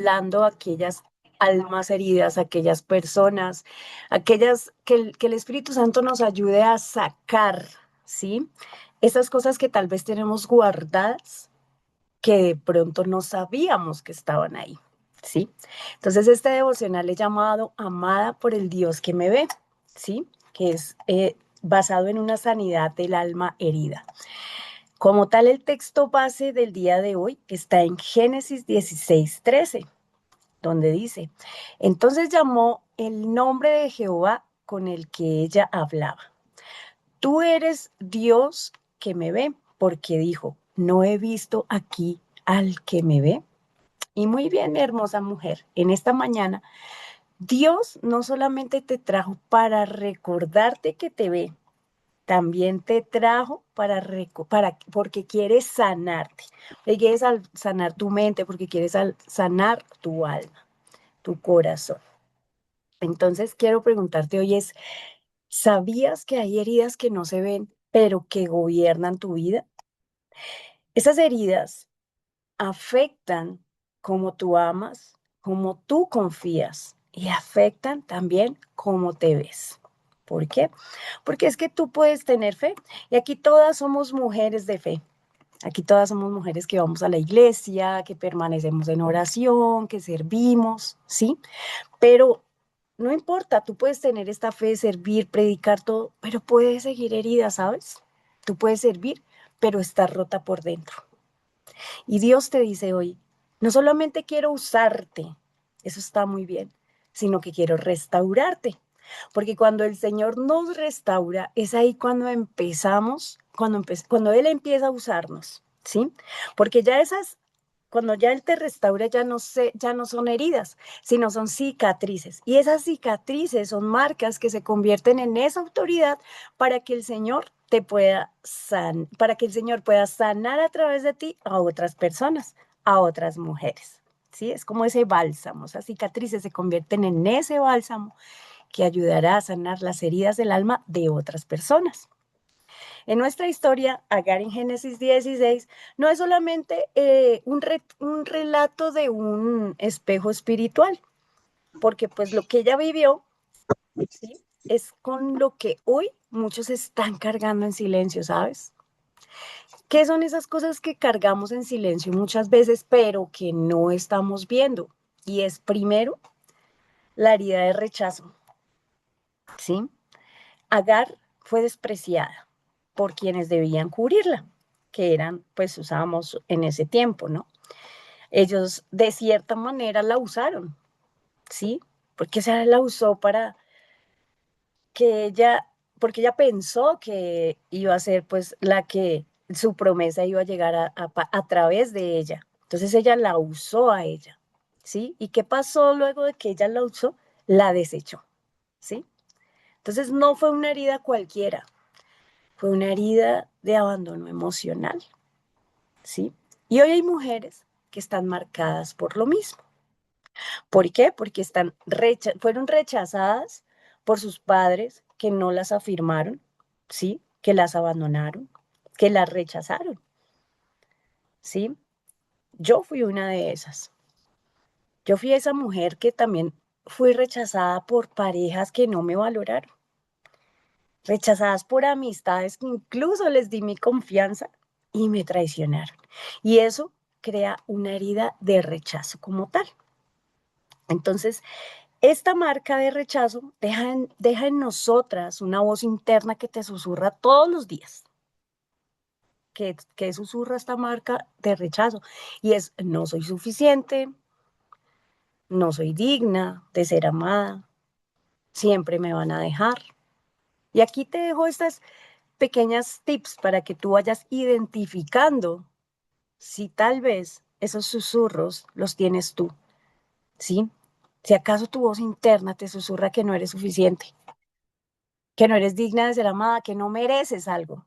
hablando a aquellas almas heridas, a aquellas personas, aquellas que el Espíritu Santo nos ayude a sacar, ¿sí? Esas cosas que tal vez tenemos guardadas, que de pronto no sabíamos que estaban ahí, ¿sí? Entonces este devocional es llamado Amada por el Dios que me ve, ¿sí? Que es basado en una sanidad del alma herida. Como tal, el texto base del día de hoy está en Génesis 16:13, donde dice, entonces llamó el nombre de Jehová con el que ella hablaba. Tú eres Dios que me ve, porque dijo, no he visto aquí al que me ve. Y muy bien, hermosa mujer, en esta mañana Dios no solamente te trajo para recordarte que te ve, también te trajo porque quieres sanarte, porque quieres sanar tu mente, porque quieres sanar tu alma, tu corazón. Entonces quiero preguntarte hoy es, ¿sabías que hay heridas que no se ven, pero que gobiernan tu vida? Esas heridas afectan cómo tú amas, cómo tú confías y afectan también cómo te ves. ¿Por qué? Porque es que tú puedes tener fe y aquí todas somos mujeres de fe. Aquí todas somos mujeres que vamos a la iglesia, que permanecemos en oración, que servimos, ¿sí? Pero no importa, tú puedes tener esta fe, servir, predicar todo, pero puedes seguir herida, ¿sabes? Tú puedes servir, pero estás rota por dentro. Y Dios te dice hoy, no solamente quiero usarte, eso está muy bien, sino que quiero restaurarte. Porque cuando el Señor nos restaura, es ahí cuando empezamos, cuando Él empieza a usarnos, ¿sí? Porque ya esas, cuando ya Él te restaura, ya no son heridas, sino son cicatrices. Y esas cicatrices son marcas que se convierten en esa autoridad para que el Señor para que el Señor pueda sanar a través de ti a otras personas, a otras mujeres. ¿Sí? Es como ese bálsamo, esas cicatrices se convierten en ese bálsamo que ayudará a sanar las heridas del alma de otras personas. En nuestra historia, Agar en Génesis 16 no es solamente un relato de un espejo espiritual, porque pues lo que ella vivió, ¿sí? Es con lo que hoy muchos están cargando en silencio, ¿sabes? ¿Qué son esas cosas que cargamos en silencio muchas veces, pero que no estamos viendo? Y es primero la herida de rechazo, ¿sí? Agar fue despreciada por quienes debían cubrirla, que eran, pues usábamos en ese tiempo, ¿no? Ellos de cierta manera la usaron, ¿sí? Porque se la usó para que ella, porque ella pensó que iba a ser pues la que su promesa iba a llegar a través de ella. Entonces ella la usó a ella, ¿sí? ¿Y qué pasó luego de que ella la usó? La desechó, ¿sí? Entonces no fue una herida cualquiera, fue una herida de abandono emocional, ¿sí? Y hoy hay mujeres que están marcadas por lo mismo. ¿Por qué? Porque fueron rechazadas por sus padres que no las afirmaron, ¿sí? Que las abandonaron, que las rechazaron, ¿sí? Yo fui una de esas. Yo fui esa mujer que también fui rechazada por parejas que no me valoraron, rechazadas por amistades que incluso les di mi confianza y me traicionaron. Y eso crea una herida de rechazo como tal. Entonces, esta marca de rechazo deja en nosotras una voz interna que te susurra todos los días, que susurra esta marca de rechazo. Y es, no soy suficiente, no soy digna de ser amada, siempre me van a dejar. Y aquí te dejo estas pequeñas tips para que tú vayas identificando si tal vez esos susurros los tienes tú, ¿sí? Si acaso tu voz interna te susurra que no eres suficiente, que no eres digna de ser amada, que no mereces algo,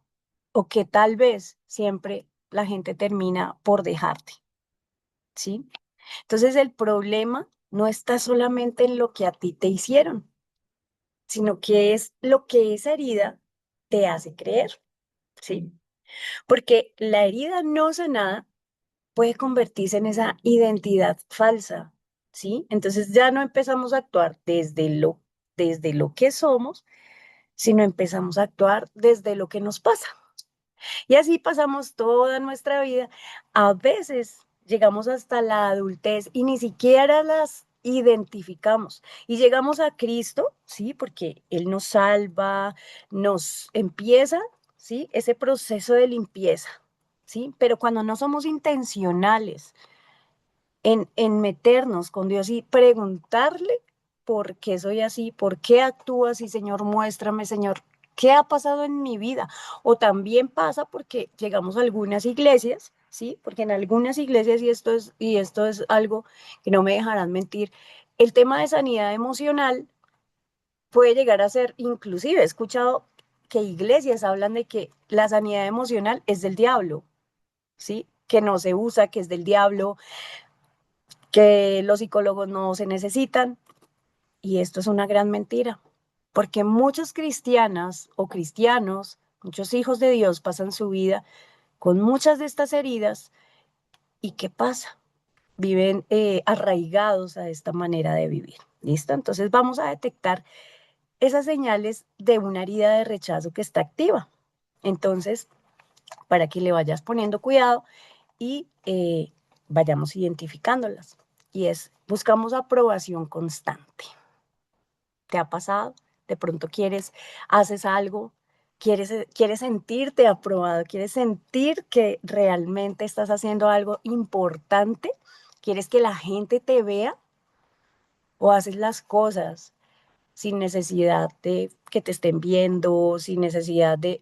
o que tal vez siempre la gente termina por dejarte, ¿sí? Entonces el problema no está solamente en lo que a ti te hicieron, sino que es lo que esa herida te hace creer, ¿sí? Porque la herida no sanada puede convertirse en esa identidad falsa, ¿sí? Entonces ya no empezamos a actuar desde lo que somos, sino empezamos a actuar desde lo que nos pasa. Y así pasamos toda nuestra vida. A veces llegamos hasta la adultez y ni siquiera las identificamos. Y llegamos a Cristo, ¿sí? Porque Él nos salva, nos empieza, ¿sí? Ese proceso de limpieza, ¿sí? Pero cuando no somos intencionales en meternos con Dios y preguntarle por qué soy así, por qué actúo así, Señor, muéstrame, Señor, qué ha pasado en mi vida. O también pasa porque llegamos a algunas iglesias, ¿sí? Porque en algunas iglesias, y esto es algo que no me dejarán mentir, el tema de sanidad emocional puede llegar a ser, inclusive he escuchado que iglesias hablan de que la sanidad emocional es del diablo, ¿sí? Que no se usa, que es del diablo, que los psicólogos no se necesitan. Y esto es una gran mentira, porque muchas cristianas o cristianos, muchos hijos de Dios pasan su vida con muchas de estas heridas. ¿Y qué pasa? Viven arraigados a esta manera de vivir. ¿Listo? Entonces vamos a detectar esas señales de una herida de rechazo que está activa. Entonces, para que le vayas poniendo cuidado y vayamos identificándolas. Y es, buscamos aprobación constante. ¿Te ha pasado? De pronto haces algo, quieres sentirte aprobado, quieres sentir que realmente estás haciendo algo importante, quieres que la gente te vea o haces las cosas sin necesidad de que te estén viendo, sin necesidad de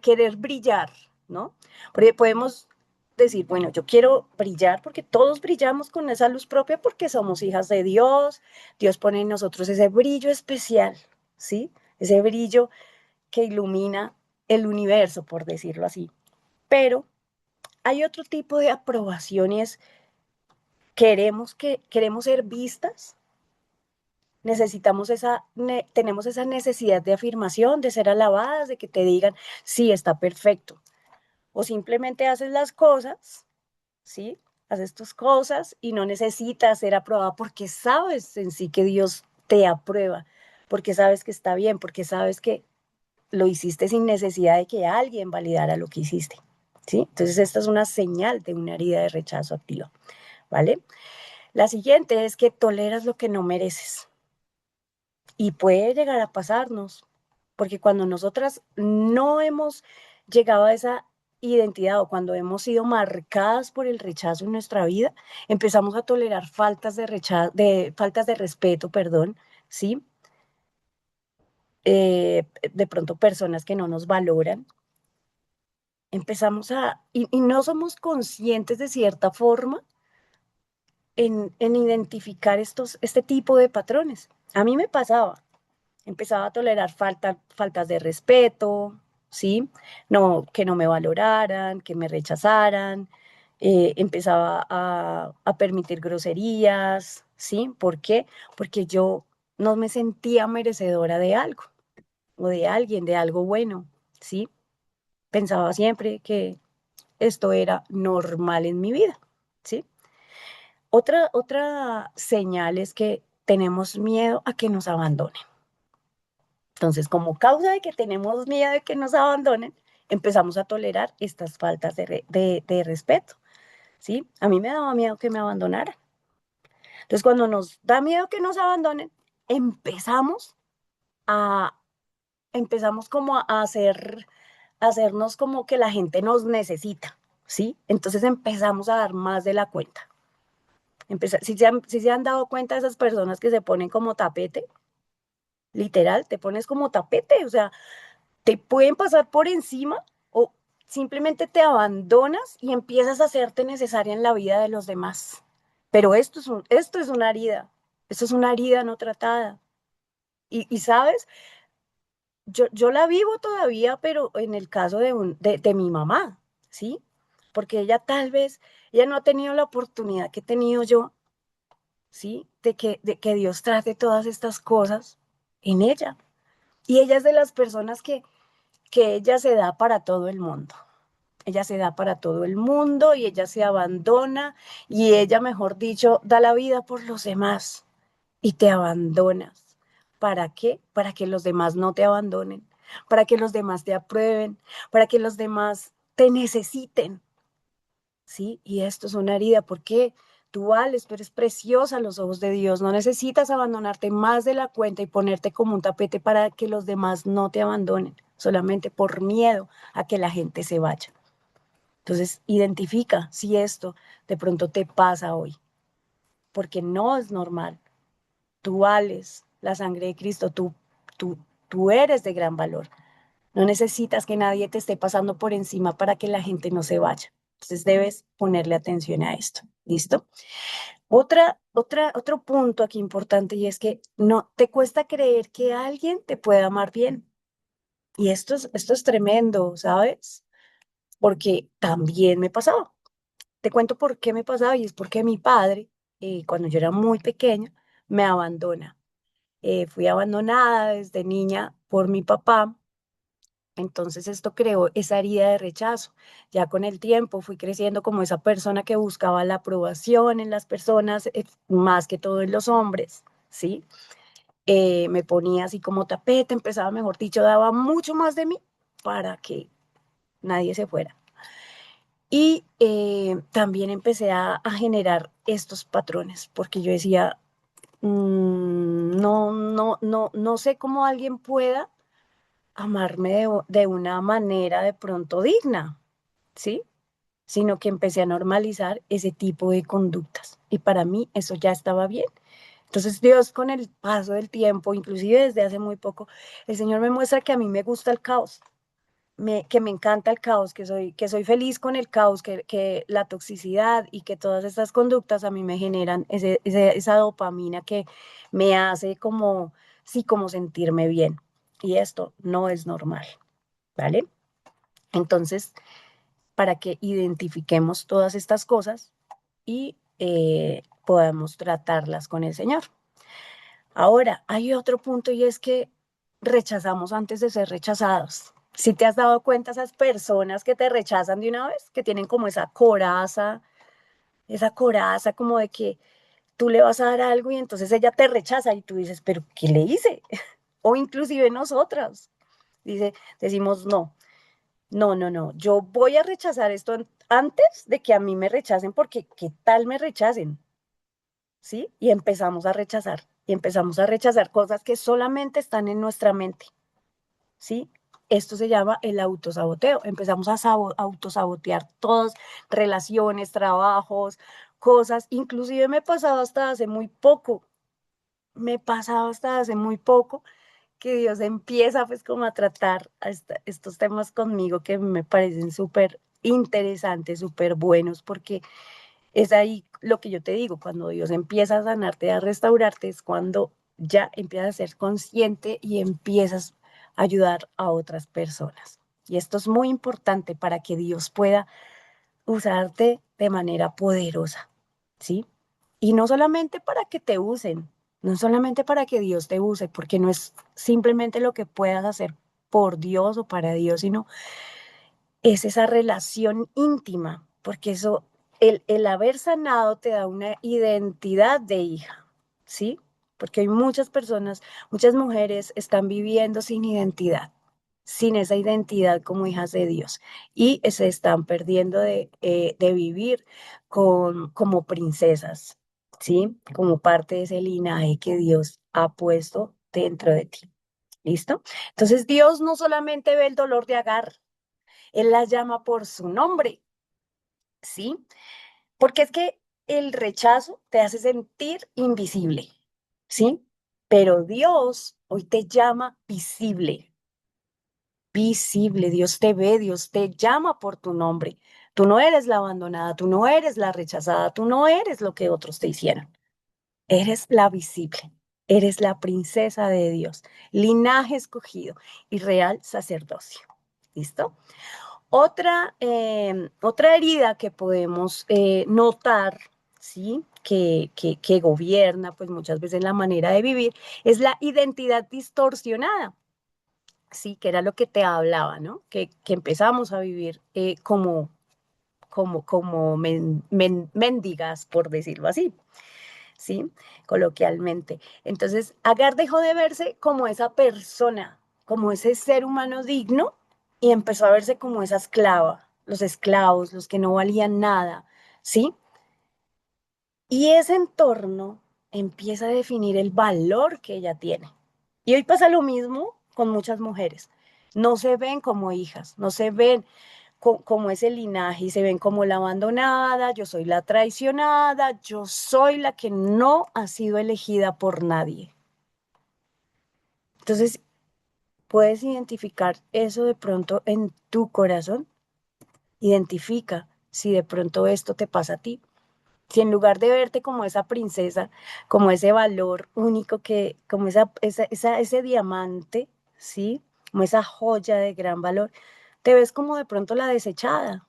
querer brillar, ¿no? Porque podemos decir, bueno, yo quiero brillar porque todos brillamos con esa luz propia porque somos hijas de Dios, Dios pone en nosotros ese brillo especial, ¿sí? Ese brillo que ilumina el universo, por decirlo así. Pero hay otro tipo de aprobación y es queremos ser vistas, tenemos esa necesidad de afirmación, de ser alabadas, de que te digan, sí, está perfecto. O simplemente haces las cosas, ¿sí? Haces tus cosas y no necesitas ser aprobada porque sabes en sí que Dios te aprueba, porque sabes que está bien, porque sabes que lo hiciste sin necesidad de que alguien validara lo que hiciste, ¿sí? Entonces esta es una señal de una herida de rechazo activa, ¿vale? La siguiente es que toleras lo que no mereces. Y puede llegar a pasarnos, porque cuando nosotras no hemos llegado a esa identidad o cuando hemos sido marcadas por el rechazo en nuestra vida, empezamos a tolerar faltas de respeto, perdón, ¿sí? De pronto personas que no nos valoran. Y no somos conscientes de cierta forma en identificar este tipo de patrones. A mí me pasaba. Empezaba a tolerar faltas de respeto, ¿sí? No, que no me valoraran, que me rechazaran, empezaba a permitir groserías, ¿sí? ¿Por qué? Porque yo no me sentía merecedora de algo o de alguien, de algo bueno, ¿sí? Pensaba siempre que esto era normal en mi vida, ¿sí? Otra señal es que tenemos miedo a que nos abandonen. Entonces, como causa de que tenemos miedo de que nos abandonen, empezamos a tolerar estas faltas de respeto, ¿sí? A mí me daba miedo que me abandonaran. Entonces, cuando nos da miedo que nos abandonen, empezamos a, empezamos como a hacernos como que la gente nos necesita, ¿sí? Entonces empezamos a dar más de la cuenta. Si se han dado cuenta de esas personas que se ponen como tapete, literal, te pones como tapete, o sea, te pueden pasar por encima o simplemente te abandonas y empiezas a hacerte necesaria en la vida de los demás. Pero esto es una herida, esto es una herida no tratada. Y sabes, yo la vivo todavía, pero en el caso de mi mamá, ¿sí? Porque ella no ha tenido la oportunidad que he tenido yo, ¿sí? De que Dios trate todas estas cosas en ella. Y ella es de las personas que ella se da para todo el mundo. ella se da para todo el mundo y ella se abandona y ella, mejor dicho, da la vida por los demás y te abandonas. ¿Para qué? Para que los demás no te abandonen, para que los demás te aprueben, para que los demás te necesiten, ¿sí? Y esto es una herida porque tú vales, tú eres preciosa a los ojos de Dios, no necesitas abandonarte más de la cuenta y ponerte como un tapete para que los demás no te abandonen, solamente por miedo a que la gente se vaya. Entonces, identifica si esto de pronto te pasa hoy, porque no es normal. Tú vales la sangre de Cristo, tú, tú eres de gran valor. No necesitas que nadie te esté pasando por encima para que la gente no se vaya. Entonces debes ponerle atención a esto. ¿Listo? Otro punto aquí importante y es que no te cuesta creer que alguien te pueda amar bien. Y esto es tremendo, ¿sabes? Porque también me pasaba. Te cuento por qué me pasaba y es porque mi padre, cuando yo era muy pequeña, me abandona. Fui abandonada desde niña por mi papá. Entonces esto creó esa herida de rechazo. Ya con el tiempo fui creciendo como esa persona que buscaba la aprobación en las personas, más que todo en los hombres, ¿sí? Me ponía así como tapete, empezaba, mejor dicho, daba mucho más de mí para que nadie se fuera. Y también empecé a generar estos patrones, porque yo decía, no sé cómo alguien pueda amarme de una manera de pronto digna, ¿sí? Sino que empecé a normalizar ese tipo de conductas. Y para mí eso ya estaba bien. Entonces Dios con el paso del tiempo, inclusive desde hace muy poco, el Señor me muestra que a mí me gusta el caos, que me encanta el caos, que soy feliz con el caos, que la toxicidad y que todas estas conductas a mí me generan esa dopamina que me hace como, sí, como sentirme bien. Y esto no es normal, ¿vale? Entonces, para que identifiquemos todas estas cosas y podamos tratarlas con el Señor. Ahora, hay otro punto y es que rechazamos antes de ser rechazados. Si te has dado cuenta, esas personas que te rechazan de una vez, que tienen como esa coraza como de que tú le vas a dar algo y entonces ella te rechaza y tú dices, pero ¿qué le hice? O inclusive nosotras, decimos, no, yo voy a rechazar esto antes de que a mí me rechacen porque ¿qué tal me rechacen? ¿Sí? Y empezamos a rechazar cosas que solamente están en nuestra mente, ¿sí? Esto se llama el autosaboteo. Empezamos a autosabotear todas, relaciones, trabajos, cosas. Inclusive me pasaba hasta hace muy poco que Dios empieza pues como a tratar estos temas conmigo que me parecen súper interesantes, súper buenos, porque es ahí lo que yo te digo, cuando Dios empieza a sanarte, a restaurarte, es cuando ya empiezas a ser consciente y empiezas a ayudar a otras personas. Y esto es muy importante para que Dios pueda usarte de manera poderosa, ¿sí? Y no solamente para que te usen, no solamente para que Dios te use, porque no es simplemente lo que puedas hacer por Dios o para Dios, sino es esa relación íntima, porque eso, el haber sanado te da una identidad de hija, ¿sí? Porque hay muchas personas, muchas mujeres están viviendo sin identidad, sin esa identidad como hijas de Dios, y se están perdiendo de vivir como princesas, ¿sí? Como parte de ese linaje que Dios ha puesto dentro de ti. ¿Listo? Entonces Dios no solamente ve el dolor de Agar, él la llama por su nombre, ¿sí? Porque es que el rechazo te hace sentir invisible, ¿sí? Pero Dios hoy te llama visible, visible. Dios te ve, Dios te llama por tu nombre. Tú no eres la abandonada, tú no eres la rechazada, tú no eres lo que otros te hicieron. Eres la visible, eres la princesa de Dios, linaje escogido y real sacerdocio. ¿Listo? Otra herida que podemos notar, ¿sí? Que gobierna pues muchas veces la manera de vivir, es la identidad distorsionada. sí, que era lo que te hablaba, ¿no? Que empezamos a vivir como mendigas, por decirlo así, ¿sí? Coloquialmente. Entonces, Agar dejó de verse como esa persona, como ese ser humano digno, y empezó a verse como esa esclava, los esclavos, los que no valían nada, ¿sí? Y ese entorno empieza a definir el valor que ella tiene. Y hoy pasa lo mismo con muchas mujeres. No se ven como hijas, no se ven como ese linaje, y se ven como la abandonada, yo soy la traicionada, yo soy la que no ha sido elegida por nadie. Entonces, puedes identificar eso de pronto en tu corazón. Identifica si de pronto esto te pasa a ti. Si en lugar de verte como esa princesa, como ese valor único que, como ese diamante, ¿sí? Como esa joya de gran valor, te ves como de pronto la desechada,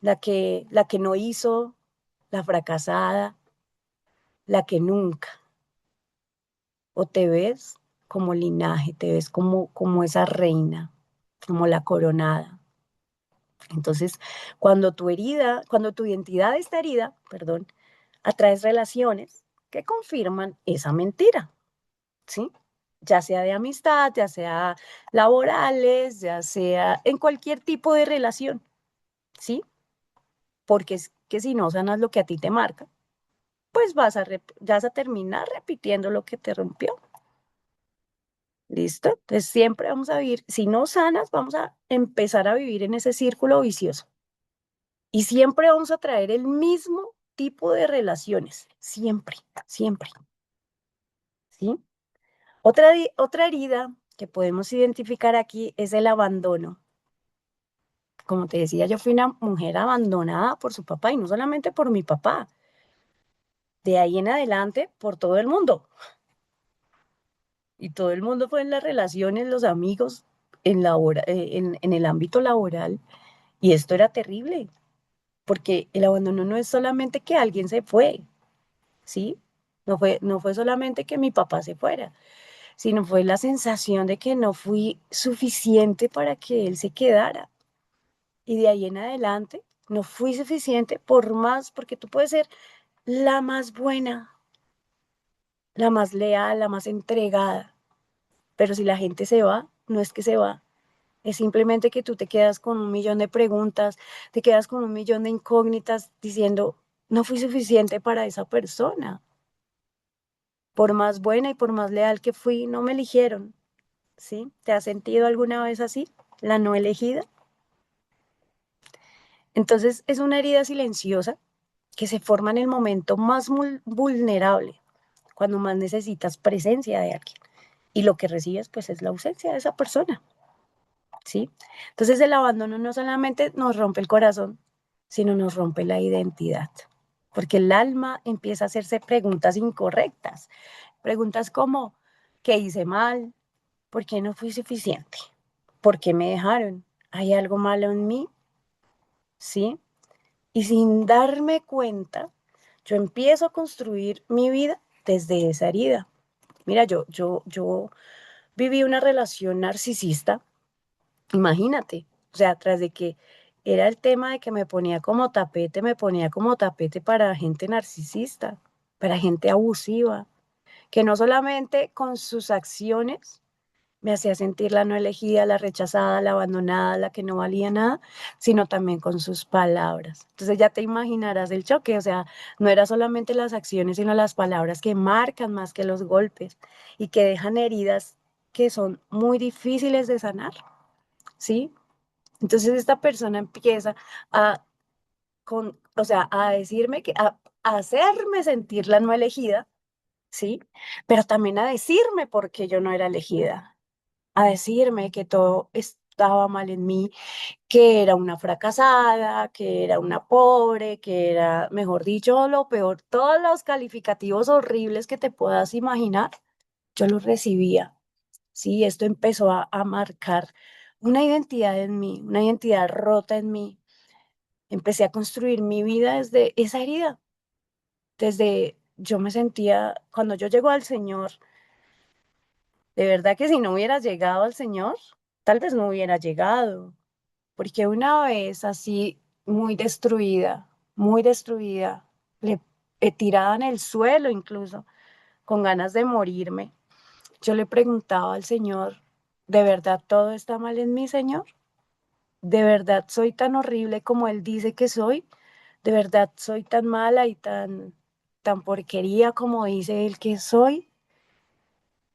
la que no hizo, la fracasada, la que nunca. O te ves como linaje, te ves como esa reina, como la coronada. Entonces, cuando tu identidad está herida, perdón, atraes relaciones que confirman esa mentira, ¿sí? Ya sea de amistad, ya sea laborales, ya sea en cualquier tipo de relación, ¿sí? Porque es que si no sanas lo que a ti te marca, pues vas a terminar repitiendo lo que te rompió. ¿Listo? Entonces siempre vamos a vivir, si no sanas, vamos a empezar a vivir en ese círculo vicioso. Y siempre vamos a traer el mismo tipo de relaciones, siempre, siempre, ¿sí? Otra herida que podemos identificar aquí es el abandono. Como te decía, yo fui una mujer abandonada por su papá y no solamente por mi papá, de ahí en adelante por todo el mundo. Y todo el mundo fue en las relaciones, los amigos, en el ámbito laboral. Y esto era terrible, porque el abandono no es solamente que alguien se fue, ¿sí? No fue solamente que mi papá se fuera, sino fue la sensación de que no fui suficiente para que él se quedara. Y de ahí en adelante no fui suficiente por más, porque tú puedes ser la más buena, la más leal, la más entregada, pero si la gente se va, no es que se va, es simplemente que tú te quedas con un millón de preguntas, te quedas con un millón de incógnitas diciendo, no fui suficiente para esa persona. Por más buena y por más leal que fui, no me eligieron, ¿sí? ¿Te has sentido alguna vez así? La no elegida. Entonces es una herida silenciosa que se forma en el momento más vulnerable, cuando más necesitas presencia de alguien. Y lo que recibes, pues, es la ausencia de esa persona, ¿sí? Entonces el abandono no solamente nos rompe el corazón, sino nos rompe la identidad, porque el alma empieza a hacerse preguntas incorrectas, preguntas como, ¿qué hice mal? ¿Por qué no fui suficiente? ¿Por qué me dejaron? ¿Hay algo malo en mí? ¿Sí? Y sin darme cuenta, yo empiezo a construir mi vida desde esa herida. Mira, yo viví una relación narcisista, imagínate, o sea, tras de que era el tema de que me ponía como tapete para gente narcisista, para gente abusiva, que no solamente con sus acciones me hacía sentir la no elegida, la rechazada, la abandonada, la que no valía nada, sino también con sus palabras. Entonces ya te imaginarás el choque, o sea, no era solamente las acciones, sino las palabras que marcan más que los golpes y que dejan heridas que son muy difíciles de sanar, ¿sí? Entonces esta persona empieza a, o sea, a decirme a hacerme sentir la no elegida, ¿sí? Pero también a decirme por qué yo no era elegida, a decirme que todo estaba mal en mí, que era una fracasada, que era una pobre, que era, mejor dicho, lo peor, todos los calificativos horribles que te puedas imaginar, yo los recibía. Sí, esto empezó a marcar una identidad en mí, una identidad rota en mí. Empecé a construir mi vida desde esa herida, desde yo me sentía, cuando yo llego al Señor, De verdad que si no hubiera llegado al Señor, tal vez no hubiera llegado, porque una vez así, muy destruida, le tirada en el suelo incluso, con ganas de morirme, yo le preguntaba al Señor, ¿de verdad todo está mal en mí, Señor? ¿De verdad soy tan horrible como Él dice que soy? ¿De verdad soy tan mala y tan porquería como dice Él que soy?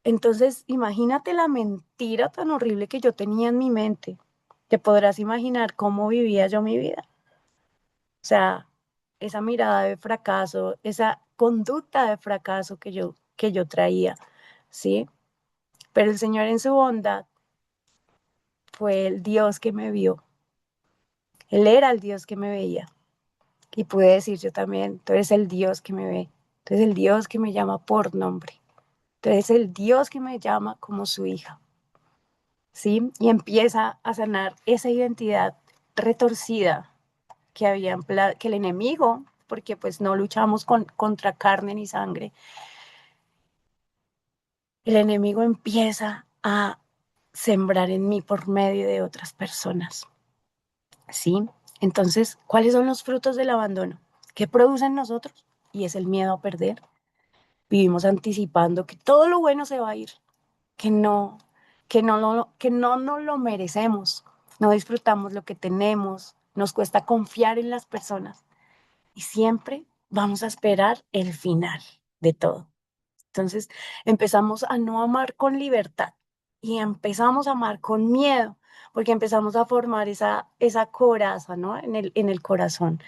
Entonces, imagínate la mentira tan horrible que yo tenía en mi mente. Te podrás imaginar cómo vivía yo mi vida. O sea, esa mirada de fracaso, esa conducta de fracaso que yo traía, ¿sí? Pero el Señor en su bondad fue el Dios que me vio. Él era el Dios que me veía. Y pude decir yo también, tú eres el Dios que me ve. Tú eres el Dios que me llama por nombre. Tú eres el Dios que me llama como su hija. ¿Sí? Y empieza a sanar esa identidad retorcida que había que el enemigo, porque pues no luchamos contra carne ni sangre, el enemigo empieza a sembrar en mí por medio de otras personas. ¿Sí? Entonces, ¿cuáles son los frutos del abandono? ¿Qué producen nosotros? Y es el miedo a perder. Vivimos anticipando que todo lo bueno se va a ir, que no, que no nos lo merecemos, no disfrutamos lo que tenemos, nos cuesta confiar en las personas y siempre vamos a esperar el final de todo. Entonces empezamos a no amar con libertad y empezamos a amar con miedo, porque empezamos a formar esa coraza, ¿no? En el corazón.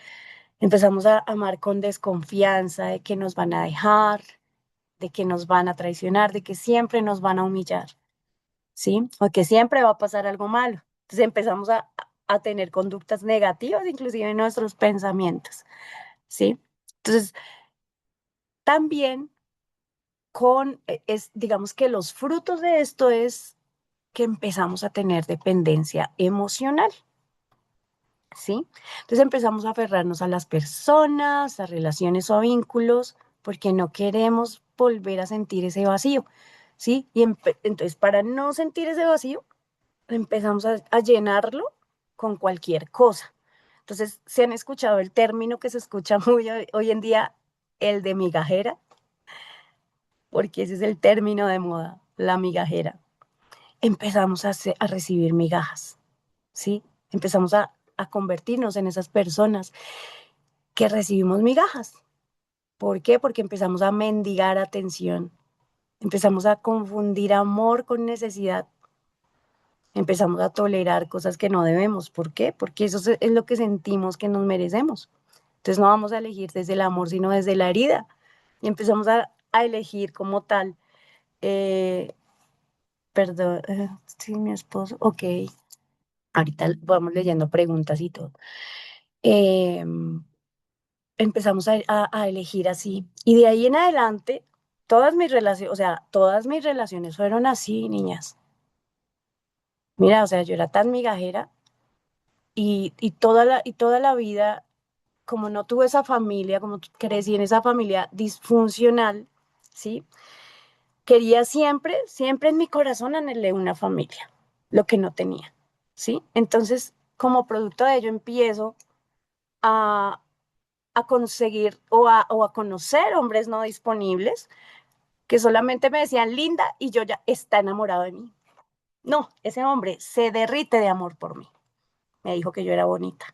Empezamos a amar con desconfianza de que nos van a dejar, de que nos van a traicionar, de que siempre nos van a humillar, ¿sí? O que siempre va a pasar algo malo. Entonces empezamos a tener conductas negativas, inclusive en nuestros pensamientos, ¿sí? Entonces, también digamos que los frutos de esto es que empezamos a tener dependencia emocional, ¿sí? Entonces empezamos a aferrarnos a las personas, a relaciones o a vínculos, porque no queremos volver a sentir ese vacío, ¿sí? Y entonces para no sentir ese vacío, empezamos a llenarlo con cualquier cosa. Entonces, ¿se han escuchado el término que se escucha muy hoy en día, el de migajera? Porque ese es el término de moda, la migajera. Empezamos a recibir migajas, ¿sí? Empezamos a convertirnos en esas personas que recibimos migajas. ¿Por qué? Porque empezamos a mendigar atención, empezamos a confundir amor con necesidad, empezamos a tolerar cosas que no debemos. ¿Por qué? Porque eso es lo que sentimos que nos merecemos. Entonces no vamos a elegir desde el amor, sino desde la herida. Y empezamos a elegir como tal, eh, perdón, sí, mi esposo, ok, ahorita vamos leyendo preguntas y todo. Eh, Empezamos a elegir así. Y de ahí en adelante, todas mis relaciones, o sea, todas mis relaciones fueron así, niñas. Mira, o sea, yo era tan migajera y toda la vida, como no tuve esa familia, como crecí en esa familia disfuncional, ¿sí? Quería siempre, siempre en mi corazón anhelé una familia, lo que no tenía, ¿sí? Entonces, como producto de ello, empiezo a, a conseguir o a conocer hombres no disponibles que solamente me decían linda y yo ya está enamorado de mí. No, ese hombre se derrite de amor por mí. Me dijo que yo era bonita.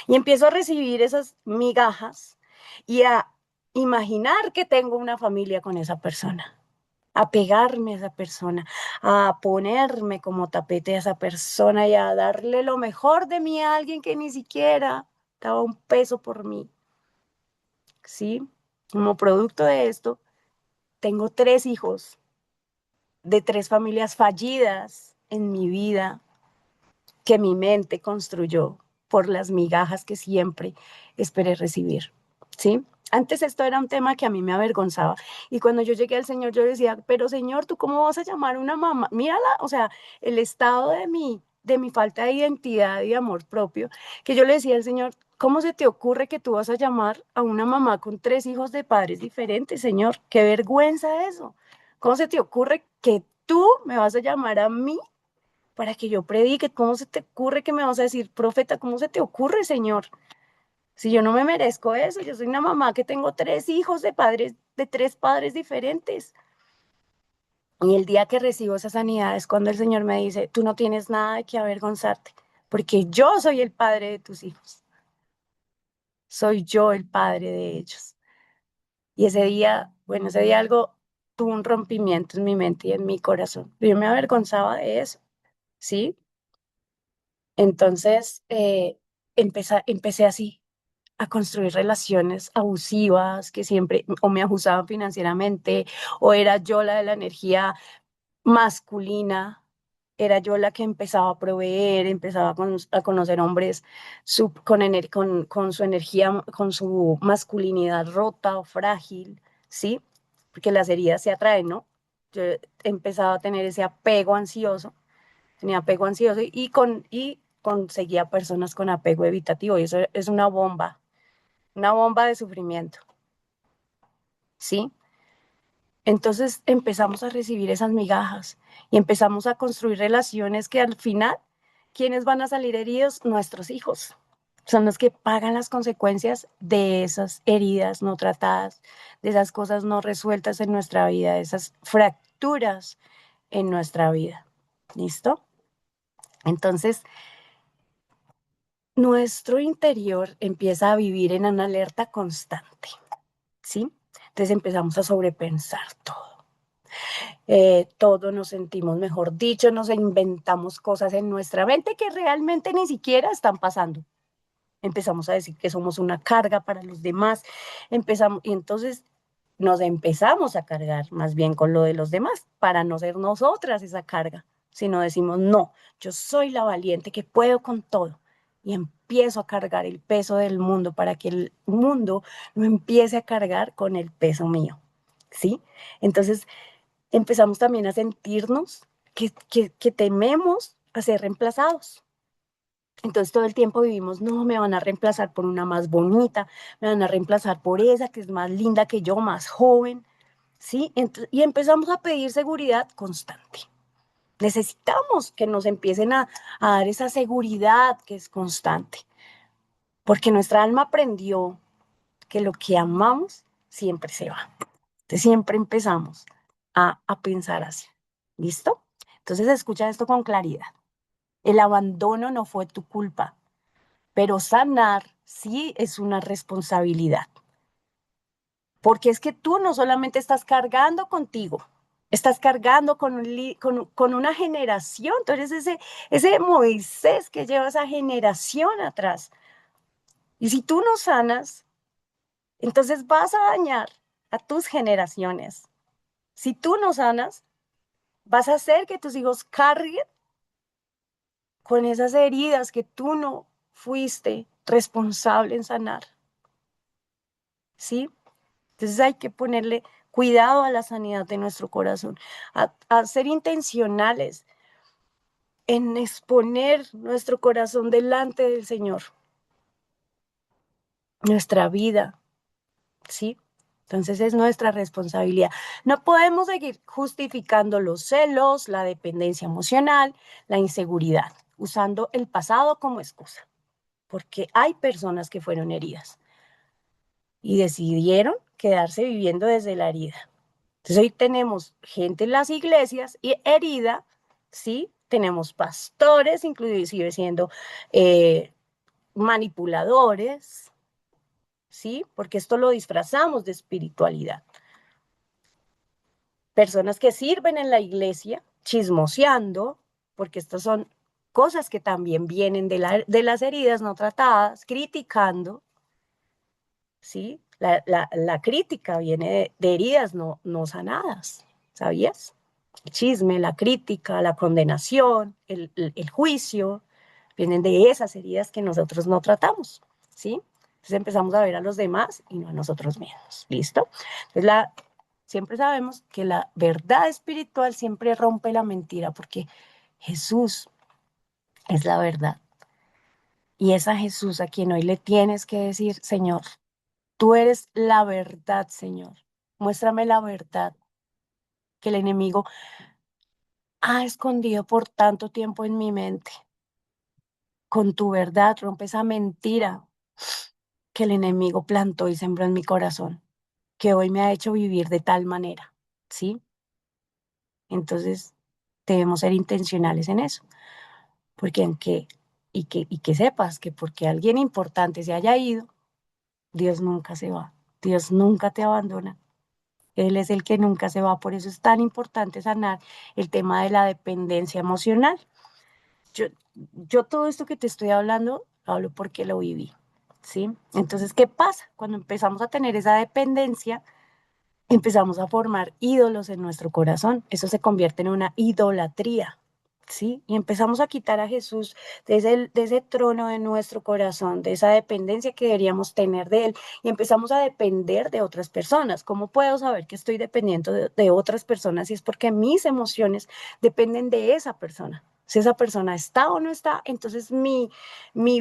Y empiezo a recibir esas migajas y a imaginar que tengo una familia con esa persona, a pegarme a esa persona, a ponerme como tapete a esa persona y a darle lo mejor de mí a alguien que ni siquiera daba un peso por mí, ¿sí? Como producto de esto, tengo 3 hijos de 3 familias fallidas en mi vida que mi mente construyó por las migajas que siempre esperé recibir, ¿sí? Antes esto era un tema que a mí me avergonzaba y cuando yo llegué al Señor yo decía, pero Señor, ¿tú cómo vas a llamar a una mamá? Mírala, o sea, el estado de mi falta de identidad y de amor propio, que yo le decía al Señor, ¿cómo se te ocurre que tú vas a llamar a una mamá con 3 hijos de padres diferentes, Señor? Qué vergüenza eso. ¿Cómo se te ocurre que tú me vas a llamar a mí para que yo predique. ¿Cómo se te ocurre que me vas a decir, profeta? ¿Cómo se te ocurre, Señor? Si yo no me merezco eso, yo soy una mamá que tengo 3 hijos de padres, de 3 padres diferentes. Y el día que recibo esa sanidad es cuando el Señor me dice, tú no tienes nada de qué avergonzarte, porque yo soy el padre de tus hijos. Soy yo el padre de ellos. Y ese día, bueno, ese día algo tuvo un rompimiento en mi mente y en mi corazón. Yo me avergonzaba de eso, ¿sí? Entonces, empecé así a construir relaciones abusivas que siempre o me abusaban financieramente o era yo la de la energía masculina, era yo la que empezaba a proveer, empezaba a conocer hombres con su energía, con su masculinidad rota o frágil, ¿sí? Porque las heridas se atraen, ¿no? Yo empezaba a tener ese apego ansioso, tenía apego ansioso y conseguía personas con apego evitativo y eso es una bomba de sufrimiento, ¿sí? Entonces empezamos a recibir esas migajas y empezamos a construir relaciones que al final, ¿quiénes van a salir heridos? Nuestros hijos. Son los que pagan las consecuencias de esas heridas no tratadas, de esas cosas no resueltas en nuestra vida, de esas fracturas en nuestra vida. ¿Listo? Entonces, nuestro interior empieza a vivir en una alerta constante, ¿sí? Entonces empezamos a sobrepensar todo. Todo nos sentimos, mejor dicho, nos inventamos cosas en nuestra mente que realmente ni siquiera están pasando. Empezamos a decir que somos una carga para los demás, y entonces nos empezamos a cargar más bien con lo de los demás, para no ser nosotras esa carga, sino decimos, no, yo soy la valiente que puedo con todo. Y empiezo a cargar el peso del mundo para que el mundo no empiece a cargar con el peso mío, ¿sí? Entonces, empezamos también a sentirnos que tememos a ser reemplazados. Entonces todo el tiempo vivimos, no, me van a reemplazar por una más bonita, me van a reemplazar por esa que es más linda que yo, más joven, ¿sí? Y empezamos a pedir seguridad constante. Necesitamos que nos empiecen a dar esa seguridad que es constante, porque nuestra alma aprendió que lo que amamos siempre se va. Entonces siempre empezamos a pensar así. ¿Listo? Entonces escucha esto con claridad. El abandono no fue tu culpa, pero sanar sí es una responsabilidad. Porque es que tú no solamente estás cargando contigo, estás cargando con una generación. Tú eres ese Moisés que lleva esa generación atrás. Y si tú no sanas, entonces vas a dañar a tus generaciones. Si tú no sanas, vas a hacer que tus hijos carguen con esas heridas que tú no fuiste responsable en sanar, ¿sí? Entonces hay que ponerle cuidado a la sanidad de nuestro corazón, a ser intencionales en exponer nuestro corazón delante del Señor, nuestra vida, ¿sí? Entonces es nuestra responsabilidad. No podemos seguir justificando los celos, la dependencia emocional, la inseguridad, usando el pasado como excusa, porque hay personas que fueron heridas y decidieron quedarse viviendo desde la herida. Entonces hoy tenemos gente en las iglesias y herida, ¿sí? Tenemos pastores, inclusive siendo manipuladores, ¿sí? Porque esto lo disfrazamos de espiritualidad. Personas que sirven en la iglesia, chismoseando, porque estas son cosas que también vienen de las heridas no tratadas, criticando, ¿sí? La crítica viene de heridas no sanadas, ¿sabías? El chisme, la crítica, la condenación, el juicio, vienen de esas heridas que nosotros no tratamos, ¿sí? Entonces empezamos a ver a los demás y no a nosotros mismos, ¿listo? Entonces siempre sabemos que la verdad espiritual siempre rompe la mentira porque Jesús es la verdad. Y es a Jesús a quien hoy le tienes que decir, Señor, tú eres la verdad, Señor. Muéstrame la verdad, que el enemigo ha escondido por tanto tiempo en mi mente. Con tu verdad rompe esa mentira que el enemigo plantó y sembró en mi corazón, que hoy me ha hecho vivir de tal manera, ¿sí? Entonces, debemos ser intencionales en eso, porque y que sepas que porque alguien importante se haya ido, Dios nunca se va, Dios nunca te abandona. Él es el que nunca se va, por eso es tan importante sanar el tema de la dependencia emocional. Yo, yo todo esto que te estoy hablando, hablo porque lo viví, ¿sí? Entonces, ¿qué pasa? Cuando empezamos a tener esa dependencia, empezamos a formar ídolos en nuestro corazón. Eso se convierte en una idolatría, ¿sí? Y empezamos a quitar a Jesús de ese trono de nuestro corazón, de esa dependencia que deberíamos tener de Él, y empezamos a depender de otras personas. ¿Cómo puedo saber que estoy dependiendo de otras personas? Y es porque mis emociones dependen de esa persona. Si esa persona está o no está, entonces mi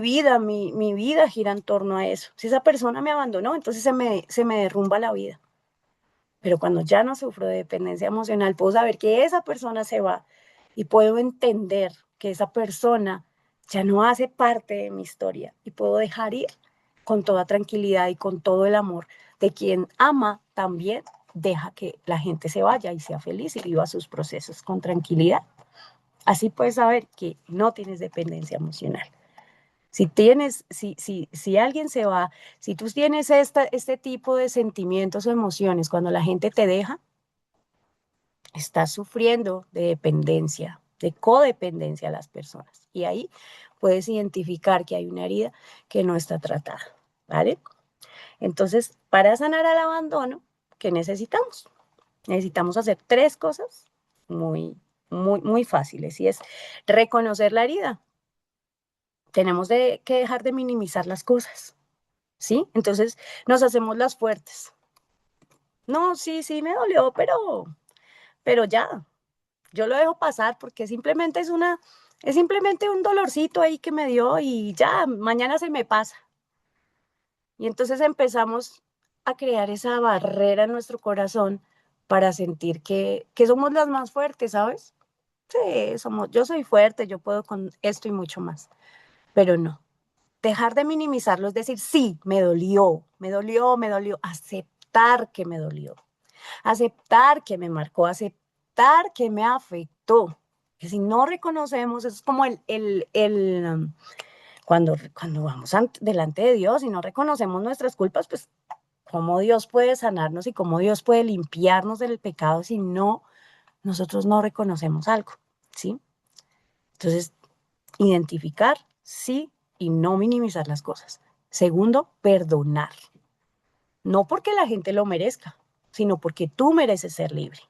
vida gira en torno a eso. Si esa persona me abandonó, entonces se me derrumba la vida. Pero cuando ya no sufro de dependencia emocional, puedo saber que esa persona se va y puedo entender que esa persona ya no hace parte de mi historia y puedo dejar ir con toda tranquilidad y con todo el amor de quien ama también deja que la gente se vaya y sea feliz y viva sus procesos con tranquilidad. Así puedes saber que no tienes dependencia emocional. Si alguien se va, si tú tienes este tipo de sentimientos o emociones cuando la gente te deja, estás sufriendo de dependencia, de codependencia a las personas. Y ahí puedes identificar que hay una herida que no está tratada, ¿vale? Entonces, para sanar al abandono, ¿qué necesitamos? Necesitamos hacer tres cosas muy, muy, muy fáciles y es reconocer la herida. Tenemos que dejar de minimizar las cosas, ¿sí? Entonces nos hacemos las fuertes. No, sí, sí, me dolió, pero ya, yo lo dejo pasar porque simplemente es simplemente un dolorcito ahí que me dio y ya, mañana se me pasa. Y entonces empezamos a crear esa barrera en nuestro corazón para sentir que somos las más fuertes, ¿sabes? Sí, yo soy fuerte, yo puedo con esto y mucho más, pero no. Dejar de minimizarlo es decir, sí, me dolió, me dolió, aceptar que me dolió, aceptar que me marcó, aceptar que me afectó. Que si no reconocemos, es como cuando vamos delante de Dios y no reconocemos nuestras culpas, pues cómo Dios puede sanarnos y cómo Dios puede limpiarnos del pecado si nosotros no reconocemos algo, ¿sí? Entonces, identificar, sí, y no minimizar las cosas. Segundo, perdonar. No porque la gente lo merezca, sino porque tú mereces ser libre.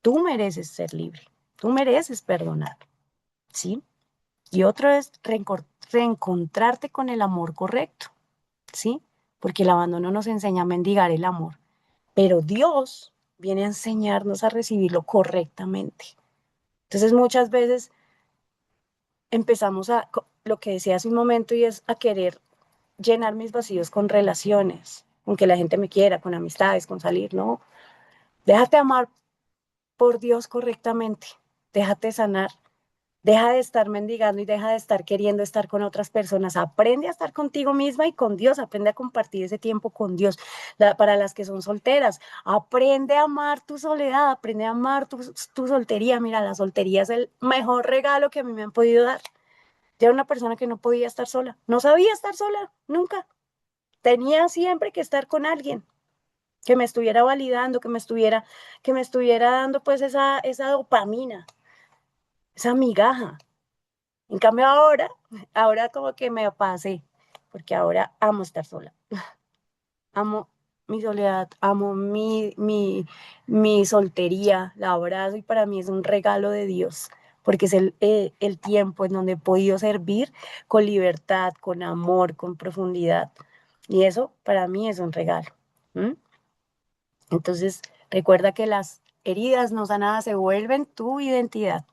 Tú mereces ser libre. Tú mereces perdonar, ¿sí? Y otro es reencontrarte con el amor correcto, ¿sí? Porque el abandono nos enseña a mendigar el amor, pero Dios viene a enseñarnos a recibirlo correctamente. Entonces muchas veces empezamos lo que decía hace un momento, y es a querer llenar mis vacíos con relaciones, con que la gente me quiera, con amistades, con salir, ¿no? Déjate amar por Dios correctamente, déjate sanar. Deja de estar mendigando y deja de estar queriendo estar con otras personas. Aprende a estar contigo misma y con Dios. Aprende a compartir ese tiempo con Dios. Para las que son solteras, aprende a amar tu soledad, aprende a amar tu soltería. Mira, la soltería es el mejor regalo que a mí me han podido dar. Yo era una persona que no podía estar sola. No sabía estar sola, nunca. Tenía siempre que estar con alguien que me estuviera validando, que me estuviera dando pues esa dopamina, esa migaja. En cambio ahora como que me pasé, porque ahora amo estar sola, amo mi soledad, amo mi soltería, la abrazo y para mí es un regalo de Dios, porque es el tiempo en donde he podido servir con libertad, con amor, con profundidad. Y eso para mí es un regalo. ¿M? Entonces, recuerda que las heridas no sanadas se vuelven tu identidad.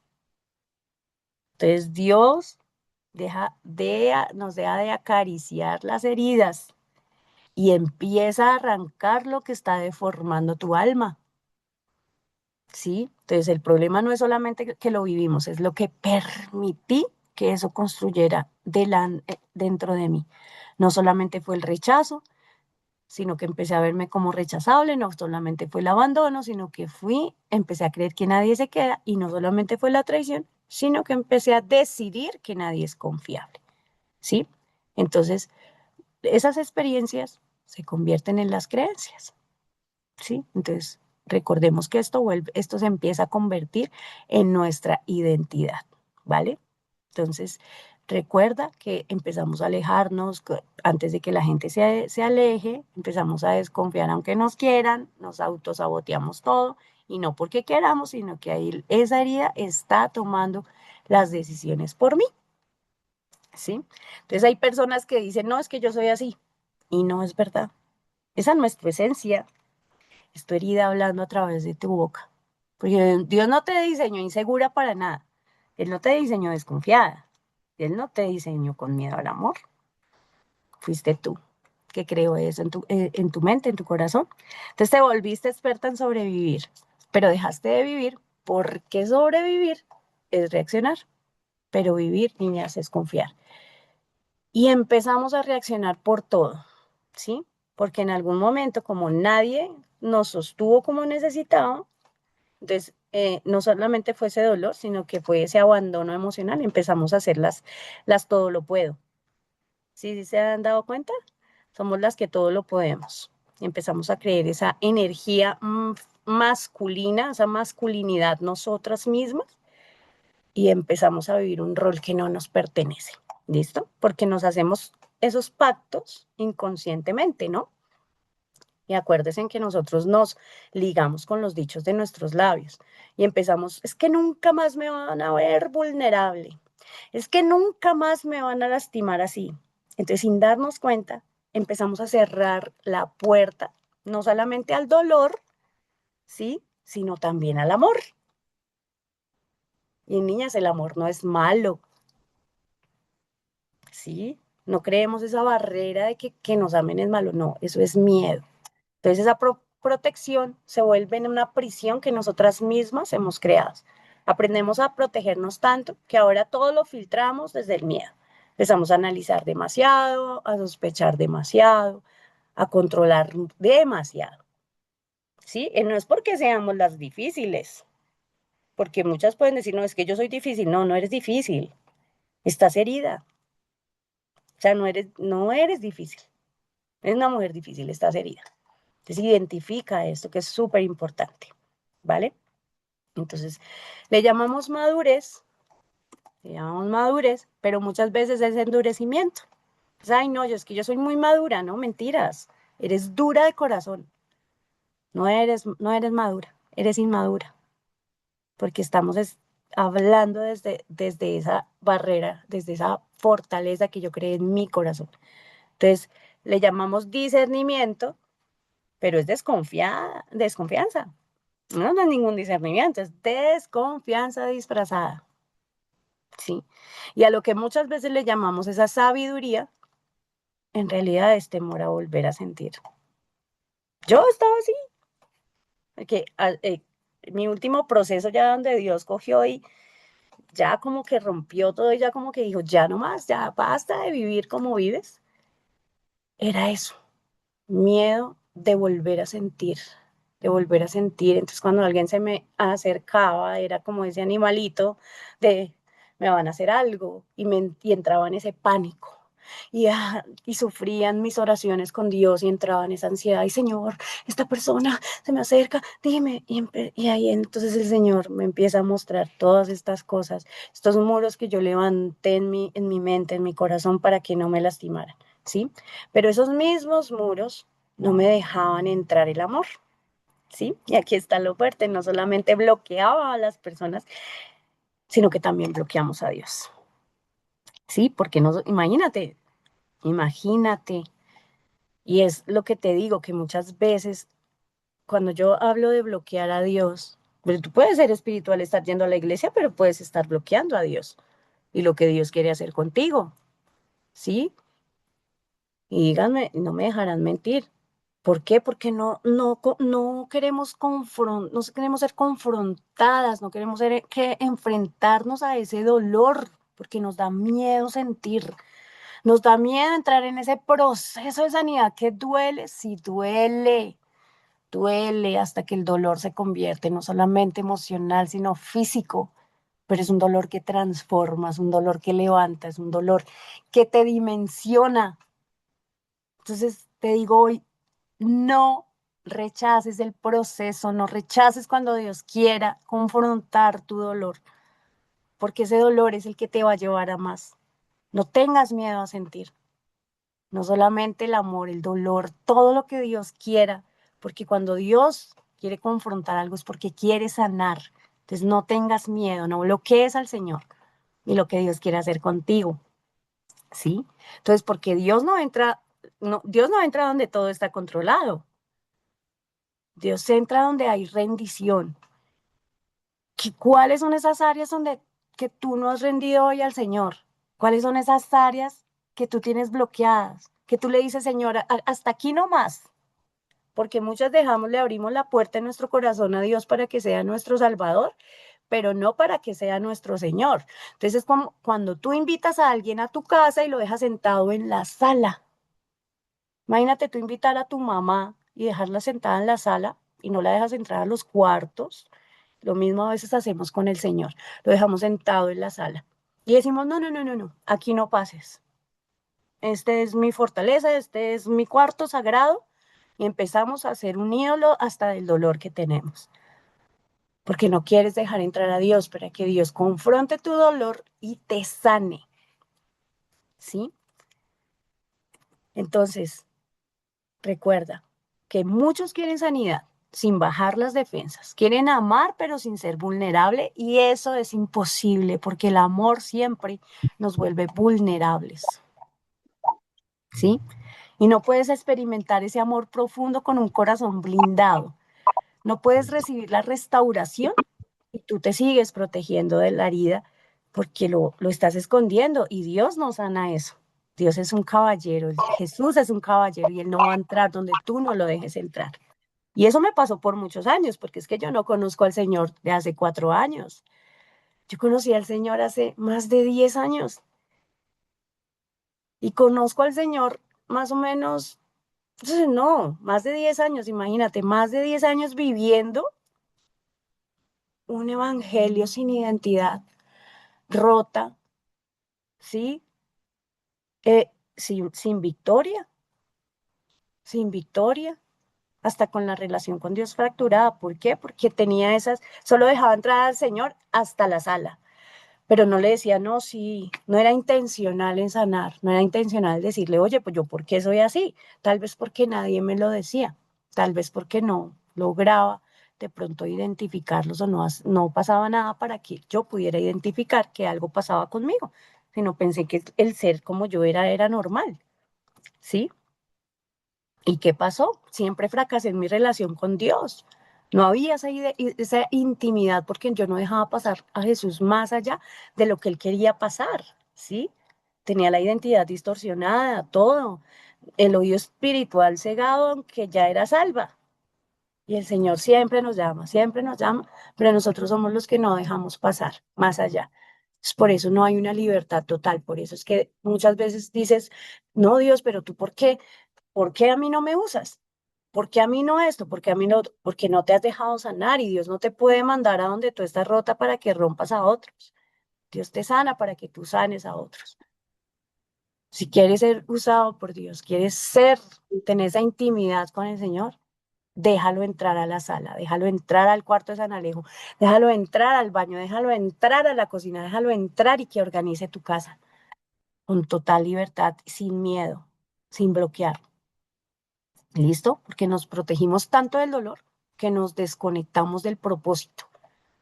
Entonces, Dios nos deja de acariciar las heridas y empieza a arrancar lo que está deformando tu alma. ¿sí? Entonces el problema no es solamente que lo vivimos, es lo que permití que eso construyera dentro de mí. No solamente fue el rechazo, sino que empecé a verme como rechazable, no solamente fue el abandono, sino que empecé a creer que nadie se queda y no solamente fue la traición, sino que empecé a decidir que nadie es confiable, ¿sí? Entonces, esas experiencias se convierten en las creencias, ¿sí? Entonces, recordemos que esto se empieza a convertir en nuestra identidad, ¿vale? Entonces, recuerda que empezamos a alejarnos antes de que la gente se aleje, empezamos a desconfiar aunque nos quieran, nos autosaboteamos todo y no porque queramos, sino que ahí esa herida está tomando las decisiones por mí, ¿sí? Entonces hay personas que dicen, no, es que yo soy así y no es verdad. Esa no es tu esencia, es tu herida hablando a través de tu boca. Porque Dios no te diseñó insegura para nada. Él no te diseñó desconfiada. Él no te diseñó con miedo al amor. Fuiste tú que creó eso en tu mente, en tu corazón. Entonces te volviste experta en sobrevivir, pero dejaste de vivir porque sobrevivir es reaccionar, pero vivir, niñas, es confiar. Y empezamos a reaccionar por todo, ¿sí? Porque en algún momento, como nadie nos sostuvo como necesitaba, entonces no solamente fue ese dolor, sino que fue ese abandono emocional. Empezamos a hacer las todo lo puedo. ¿Sí, sí se han dado cuenta? Somos las que todo lo podemos. Y empezamos a creer esa energía masculina, esa masculinidad nosotras mismas, y empezamos a vivir un rol que no nos pertenece. ¿Listo? Porque nos hacemos esos pactos inconscientemente, ¿no? Y acuérdense en que nosotros nos ligamos con los dichos de nuestros labios y empezamos, es que nunca más me van a ver vulnerable, es que nunca más me van a lastimar así. Entonces, sin darnos cuenta, empezamos a cerrar la puerta, no solamente al dolor, ¿sí? Sino también al amor. Y niñas, el amor no es malo, ¿sí? No creemos esa barrera de que nos amen es malo, no, eso es miedo. Entonces esa protección se vuelve en una prisión que nosotras mismas hemos creado. Aprendemos a protegernos tanto que ahora todo lo filtramos desde el miedo. Empezamos a analizar demasiado, a sospechar demasiado, a controlar demasiado. ¿Sí? Y no es porque seamos las difíciles, porque muchas pueden decir, no, es que yo soy difícil. No, no eres difícil. Estás herida. O sea, no eres difícil. Eres una mujer difícil, estás herida. Entonces identifica esto que es súper importante, ¿vale? Entonces le llamamos madurez, pero muchas veces es endurecimiento. Pues, ay, no, es que yo soy muy madura, ¿no? Mentiras. Eres dura de corazón. No eres madura, eres inmadura, porque estamos hablando desde esa barrera, desde esa fortaleza que yo creé en mi corazón. Entonces, le llamamos discernimiento, pero es desconfianza. No, no es ningún discernimiento, es desconfianza disfrazada, ¿sí? Y a lo que muchas veces le llamamos esa sabiduría, en realidad es temor a volver a sentir. Yo estaba así, porque mi último proceso ya donde Dios cogió y ya como que rompió todo y ya como que dijo, ya no más, ya basta de vivir como vives, era eso, miedo de volver a sentir, de volver a sentir. Entonces cuando alguien se me acercaba, era como ese animalito de me van a hacer algo y entraba en ese pánico. Y sufrían mis oraciones con Dios y entraba en esa ansiedad. Y Señor, esta persona se me acerca, dime. Y ahí entonces el Señor me empieza a mostrar todas estas cosas, estos muros que yo levanté en mi mente, en mi corazón para que no me lastimaran, ¿sí? Pero esos mismos muros no me dejaban entrar el amor, ¿sí? Y aquí está lo fuerte, no solamente bloqueaba a las personas, sino que también bloqueamos a Dios, ¿sí? Porque no, imagínate, y es lo que te digo, que muchas veces cuando yo hablo de bloquear a Dios, pero tú puedes ser espiritual, estar yendo a la iglesia, pero puedes estar bloqueando a Dios y lo que Dios quiere hacer contigo, ¿sí? Y díganme, no me dejarán mentir. ¿Por qué? Porque no queremos no queremos ser confrontadas, no queremos que enfrentarnos a ese dolor, porque nos da miedo sentir, nos da miedo entrar en ese proceso de sanidad que duele, sí duele, duele hasta que el dolor se convierte no solamente emocional, sino físico, pero es un dolor que transforma, es un dolor que levanta, es un dolor que te dimensiona. Entonces te digo hoy, no rechaces el proceso, no rechaces cuando Dios quiera confrontar tu dolor, porque ese dolor es el que te va a llevar a más. No tengas miedo a sentir, no solamente el amor, el dolor, todo lo que Dios quiera, porque cuando Dios quiere confrontar algo es porque quiere sanar. Entonces no tengas miedo, no bloquees al Señor y lo que Dios quiere hacer contigo, ¿sí? Entonces, porque Dios no entra donde todo está controlado. Dios entra donde hay rendición. ¿Cuáles son esas áreas donde que tú no has rendido hoy al Señor? ¿Cuáles son esas áreas que tú tienes bloqueadas? Que tú le dices, Señor, hasta aquí no más. Porque muchas le abrimos la puerta en nuestro corazón a Dios para que sea nuestro Salvador, pero no para que sea nuestro Señor. Entonces es como cuando tú invitas a alguien a tu casa y lo dejas sentado en la sala. Imagínate tú invitar a tu mamá y dejarla sentada en la sala y no la dejas entrar a los cuartos. Lo mismo a veces hacemos con el Señor. Lo dejamos sentado en la sala y decimos, no, no, no, no, no, aquí no pases. Este es mi fortaleza, este es mi cuarto sagrado y empezamos a hacer un ídolo hasta del dolor que tenemos. Porque no quieres dejar entrar a Dios para que Dios confronte tu dolor y te sane. ¿Sí? Entonces, recuerda que muchos quieren sanidad sin bajar las defensas. Quieren amar pero sin ser vulnerable y eso es imposible porque el amor siempre nos vuelve vulnerables. ¿Sí? Y no puedes experimentar ese amor profundo con un corazón blindado. No puedes recibir la restauración y tú te sigues protegiendo de la herida porque lo estás escondiendo y Dios no sana eso. Dios es un caballero, Jesús es un caballero y Él no va a entrar donde tú no lo dejes entrar. Y eso me pasó por muchos años, porque es que yo no conozco al Señor de hace 4 años. Yo conocí al Señor hace más de 10 años y conozco al Señor más o menos, no, más de 10 años, imagínate, más de 10 años viviendo un evangelio sin identidad, rota, ¿sí? Sin victoria, sin victoria, hasta con la relación con Dios fracturada. ¿Por qué? Porque tenía solo dejaba entrar al Señor hasta la sala, pero no le decía, no, sí, no era intencional en sanar, no era intencional decirle, oye, pues yo, ¿por qué soy así? Tal vez porque nadie me lo decía, tal vez porque no lograba de pronto identificarlos o no pasaba nada para que yo pudiera identificar que algo pasaba conmigo, sino pensé que el ser como yo era normal, ¿sí? ¿Y qué pasó? Siempre fracasé en mi relación con Dios. No había esa intimidad porque yo no dejaba pasar a Jesús más allá de lo que él quería pasar, ¿sí? Tenía la identidad distorsionada, todo, el oído espiritual cegado, aunque ya era salva. Y el Señor siempre nos llama, pero nosotros somos los que no dejamos pasar más allá. Por eso no hay una libertad total, por eso es que muchas veces dices, no, Dios, pero tú, ¿por qué? ¿Por qué a mí no me usas? ¿Por qué a mí no esto? ¿Por qué a mí no? Porque no te has dejado sanar y Dios no te puede mandar a donde tú estás rota para que rompas a otros. Dios te sana para que tú sanes a otros. Si quieres ser usado por Dios, quieres tener esa intimidad con el Señor, déjalo entrar a la sala, déjalo entrar al cuarto de San Alejo, déjalo entrar al baño, déjalo entrar a la cocina, déjalo entrar y que organice tu casa con total libertad, sin miedo, sin bloquear. ¿Listo? Porque nos protegimos tanto del dolor que nos desconectamos del propósito.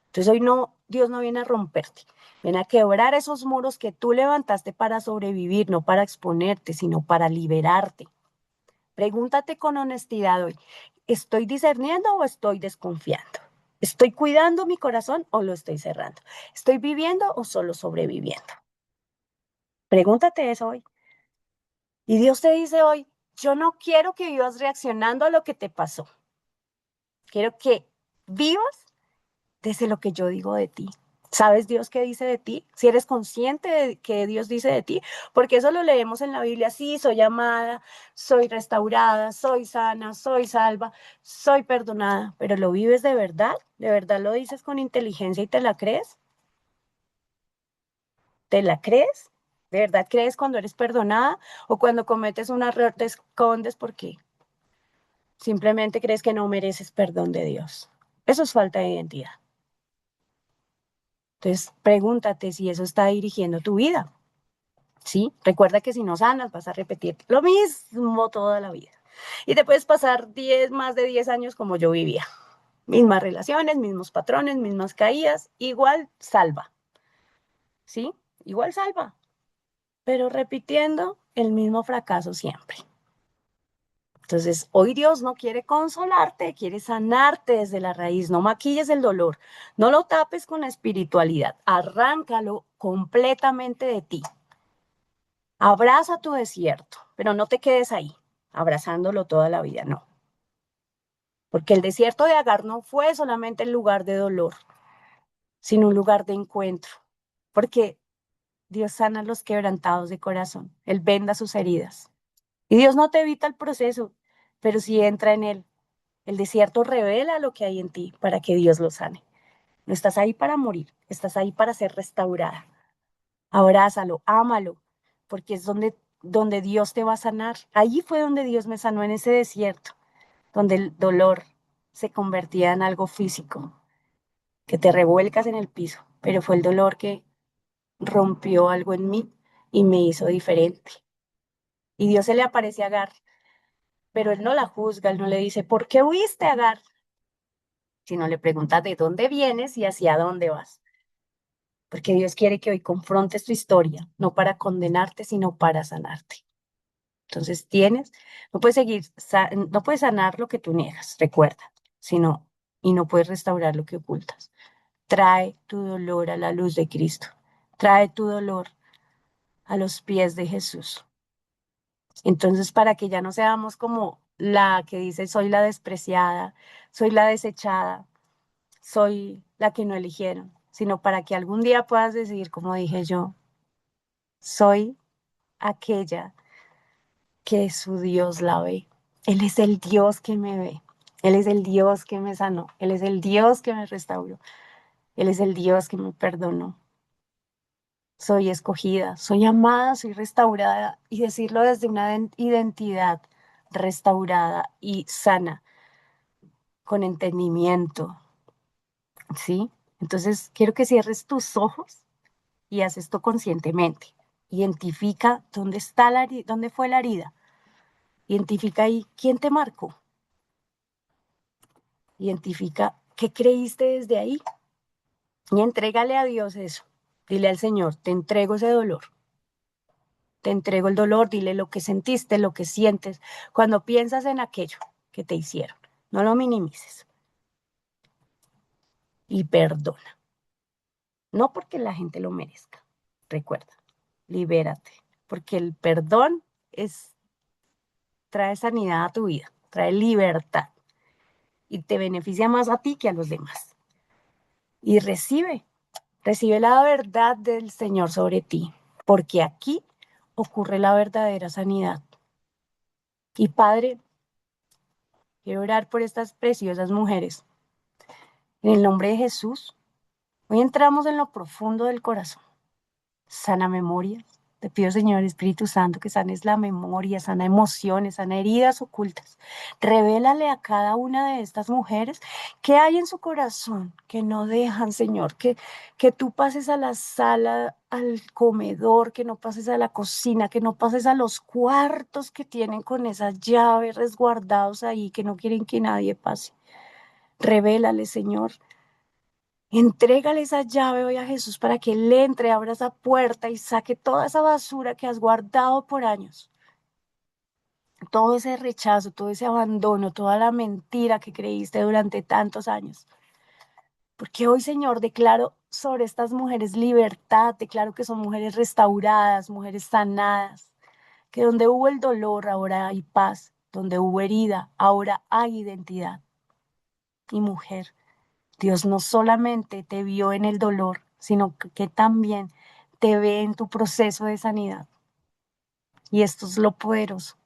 Entonces hoy no, Dios no viene a romperte, viene a quebrar esos muros que tú levantaste para sobrevivir, no para exponerte, sino para liberarte. Pregúntate con honestidad hoy, ¿estoy discerniendo o estoy desconfiando? ¿Estoy cuidando mi corazón o lo estoy cerrando? ¿Estoy viviendo o solo sobreviviendo? Pregúntate eso hoy. Y Dios te dice hoy, yo no quiero que vivas reaccionando a lo que te pasó. Quiero que vivas desde lo que yo digo de ti. ¿Sabes Dios qué dice de ti? Si eres consciente de que Dios dice de ti, porque eso lo leemos en la Biblia, sí, soy amada, soy restaurada, soy sana, soy salva, soy perdonada, pero ¿lo vives de verdad lo dices con inteligencia y te la crees? ¿Te la crees? ¿De verdad crees cuando eres perdonada o cuando cometes un error te escondes porque simplemente crees que no mereces perdón de Dios? Eso es falta de identidad. Entonces, pregúntate si eso está dirigiendo tu vida, ¿sí? Recuerda que si no sanas, vas a repetir lo mismo toda la vida. Y te puedes pasar más de 10 años como yo vivía. Mismas relaciones, mismos patrones, mismas caídas, igual salva, ¿sí? Igual salva, pero repitiendo el mismo fracaso siempre. Entonces, hoy Dios no quiere consolarte, quiere sanarte desde la raíz. No maquilles el dolor, no lo tapes con la espiritualidad, arráncalo completamente de ti. Abraza tu desierto, pero no te quedes ahí, abrazándolo toda la vida, no. Porque el desierto de Agar no fue solamente el lugar de dolor, sino un lugar de encuentro. Porque Dios sana a los quebrantados de corazón, Él venda sus heridas. Y Dios no te evita el proceso, pero sí entra en él. El desierto revela lo que hay en ti para que Dios lo sane. No estás ahí para morir, estás ahí para ser restaurada. Abrázalo, ámalo, porque es donde Dios te va a sanar. Allí fue donde Dios me sanó, en ese desierto, donde el dolor se convertía en algo físico, que te revuelcas en el piso, pero fue el dolor que rompió algo en mí y me hizo diferente. Y Dios se le aparece a Agar, pero él no la juzga, él no le dice, ¿por qué huiste, Agar? Sino le pregunta de dónde vienes y hacia dónde vas. Porque Dios quiere que hoy confrontes tu historia, no para condenarte, sino para sanarte. Entonces no puedes no puedes sanar lo que tú niegas, recuerda, sino, y no puedes restaurar lo que ocultas. Trae tu dolor a la luz de Cristo. Trae tu dolor a los pies de Jesús. Entonces, para que ya no seamos como la que dice, soy la despreciada, soy la desechada, soy la que no eligieron, sino para que algún día puedas decir, como dije yo, soy aquella que su Dios la ve. Él es el Dios que me ve. Él es el Dios que me sanó. Él es el Dios que me restauró. Él es el Dios que me perdonó. Soy escogida, soy amada, soy restaurada. Y decirlo desde una identidad restaurada y sana, con entendimiento, ¿sí? Entonces, quiero que cierres tus ojos y haz esto conscientemente. Identifica dónde está dónde fue la herida. Identifica ahí quién te marcó. Identifica qué creíste desde ahí y entrégale a Dios eso. Dile al Señor, te entrego ese dolor. Te entrego el dolor, dile lo que sentiste, lo que sientes cuando piensas en aquello que te hicieron. No lo minimices y perdona. No porque la gente lo merezca. Recuerda, libérate, porque el perdón trae sanidad a tu vida, trae libertad y te beneficia más a ti que a los demás. Y recibe la verdad del Señor sobre ti, porque aquí ocurre la verdadera sanidad. Y Padre, quiero orar por estas preciosas mujeres. En el nombre de Jesús, hoy entramos en lo profundo del corazón. Sana memoria. Te pido, Señor Espíritu Santo, que sanes la memoria, sana emociones, sana heridas ocultas. Revélale a cada una de estas mujeres qué hay en su corazón que no dejan, Señor, que tú pases a la sala, al comedor, que no pases a la cocina, que no pases a los cuartos que tienen con esas llaves resguardados ahí, que no quieren que nadie pase. Revélale, Señor. Entrégale esa llave hoy a Jesús para que Él entre, abra esa puerta y saque toda esa basura que has guardado por años. Todo ese rechazo, todo ese abandono, toda la mentira que creíste durante tantos años. Porque hoy, Señor, declaro sobre estas mujeres libertad, declaro que son mujeres restauradas, mujeres sanadas, que donde hubo el dolor, ahora hay paz, donde hubo herida, ahora hay identidad. Y mujer, Dios no solamente te vio en el dolor, sino que también te ve en tu proceso de sanidad. Y esto es lo poderoso,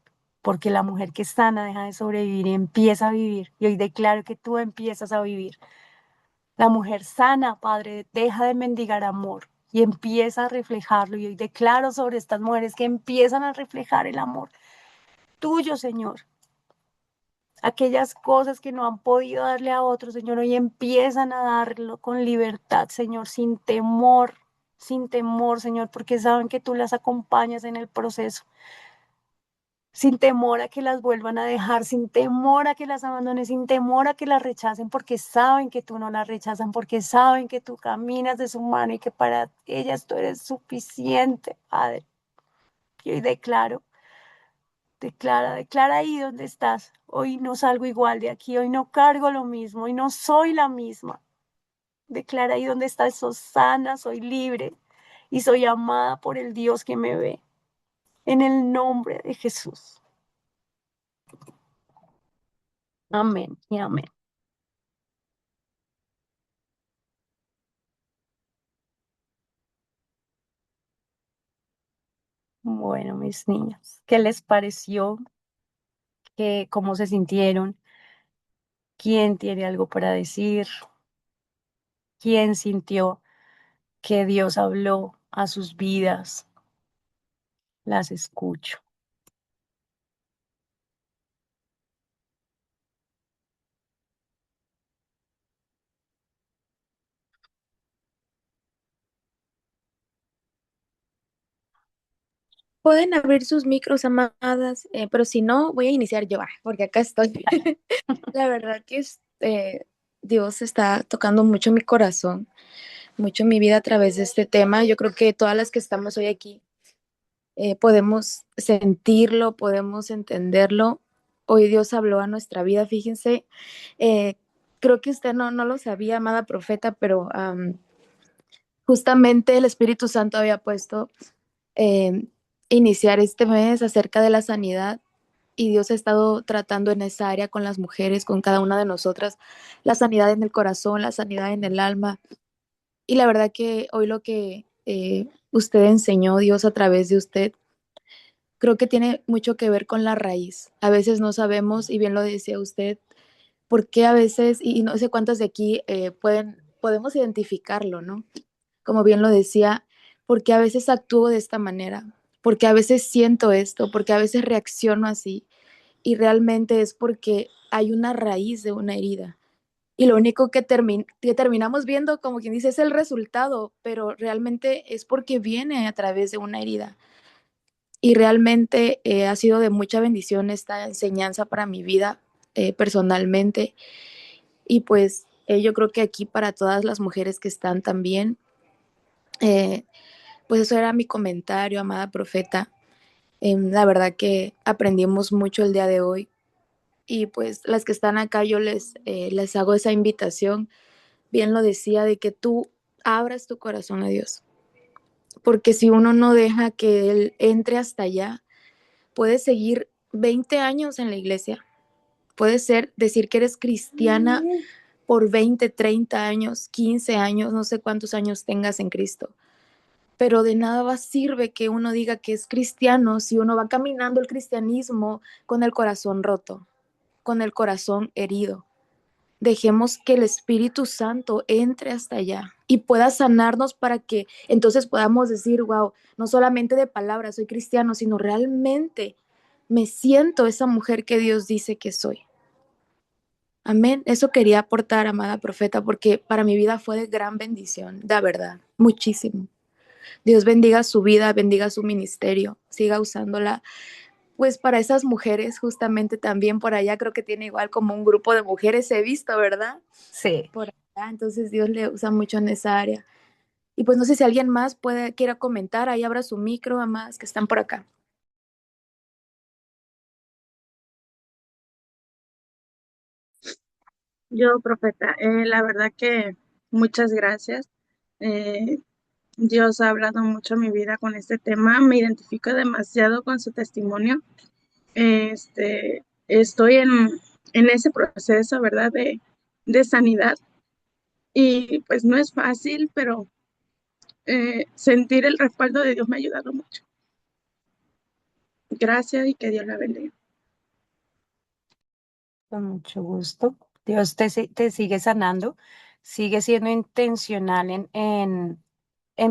porque la mujer que sana deja de sobrevivir y empieza a vivir. Y hoy declaro que tú empiezas a vivir. La mujer sana, Padre, deja de mendigar amor y empieza a reflejarlo. Y hoy declaro sobre estas mujeres que empiezan a reflejar el amor tuyo, Señor. Aquellas cosas que no han podido darle a otros, Señor, hoy empiezan a darlo con libertad, Señor, sin temor, Señor, porque saben que tú las acompañas en el proceso, sin temor a que las vuelvan a dejar, sin temor a que las abandonen, sin temor a que las rechacen, porque saben que tú no las rechazan, porque saben que tú caminas de su mano y que para ellas tú eres suficiente, Padre. Y hoy declara ahí donde estás. Hoy no salgo igual de aquí, hoy no cargo lo mismo, hoy no soy la misma. Declara ahí donde estás, soy sana, soy libre y soy amada por el Dios que me ve. En el nombre de Jesús. Amén y amén. Bueno, mis niños, ¿qué les pareció? ¿Cómo se sintieron? ¿Quién tiene algo para decir? ¿Quién sintió que Dios habló a sus vidas? Las escucho. Pueden abrir sus micros, amadas, pero si no, voy a iniciar yo, porque acá estoy. La verdad que Dios está tocando mucho mi corazón, mucho mi vida a través de este tema. Yo creo que todas las que estamos hoy aquí podemos sentirlo, podemos entenderlo. Hoy Dios habló a nuestra vida, fíjense. eh, Creo que usted no lo sabía, amada profeta, pero justamente el Espíritu Santo había puesto eh, iniciar este mes acerca de la sanidad y Dios ha estado tratando en esa área con las mujeres, con cada una de nosotras, la sanidad en el corazón, la sanidad en el alma. Y la verdad que hoy lo que usted enseñó, Dios a través de usted, creo que tiene mucho que ver con la raíz. A veces no sabemos, y bien lo decía usted, por qué a veces, y no sé cuántas de aquí podemos identificarlo, ¿no? Como bien lo decía, porque a veces actúo de esta manera, porque a veces siento esto, porque a veces reacciono así, y realmente es porque hay una raíz de una herida. Y lo único que terminamos viendo, como quien dice, es el resultado, pero realmente es porque viene a través de una herida. Y realmente ha sido de mucha bendición esta enseñanza para mi vida personalmente. Y pues yo creo que aquí para todas las mujeres que están también, eh, pues eso era mi comentario, amada profeta. La verdad que aprendimos mucho el día de hoy y pues las que están acá yo les hago esa invitación, bien lo decía, de que tú abras tu corazón a Dios, porque si uno no deja que Él entre hasta allá, puedes seguir 20 años en la iglesia, puedes decir que eres cristiana por 20, 30 años, 15 años, no sé cuántos años tengas en Cristo, pero de nada sirve que uno diga que es cristiano si uno va caminando el cristianismo con el corazón roto, con el corazón herido. Dejemos que el Espíritu Santo entre hasta allá y pueda sanarnos para que entonces podamos decir, wow, no solamente de palabras soy cristiano, sino realmente me siento esa mujer que Dios dice que soy. Amén. Eso quería aportar, amada profeta, porque para mi vida fue de gran bendición, de verdad, muchísimo. Dios bendiga su vida, bendiga su ministerio, siga usándola pues para esas mujeres, justamente también por allá creo que tiene igual como un grupo de mujeres, he visto, ¿verdad? Sí. Por allá, entonces Dios le usa mucho en esa área. Y pues no sé si alguien más quiera comentar, ahí abra su micro, amadas que están por acá. Yo, profeta, la verdad que muchas gracias. Eh, Dios ha hablado mucho en mi vida con este tema, me identifico demasiado con su testimonio. Estoy en ese proceso, ¿verdad? De sanidad y pues no es fácil, pero sentir el respaldo de Dios me ha ayudado mucho. Gracias y que Dios la bendiga. Con mucho gusto. Dios te sigue sanando, sigue siendo intencional en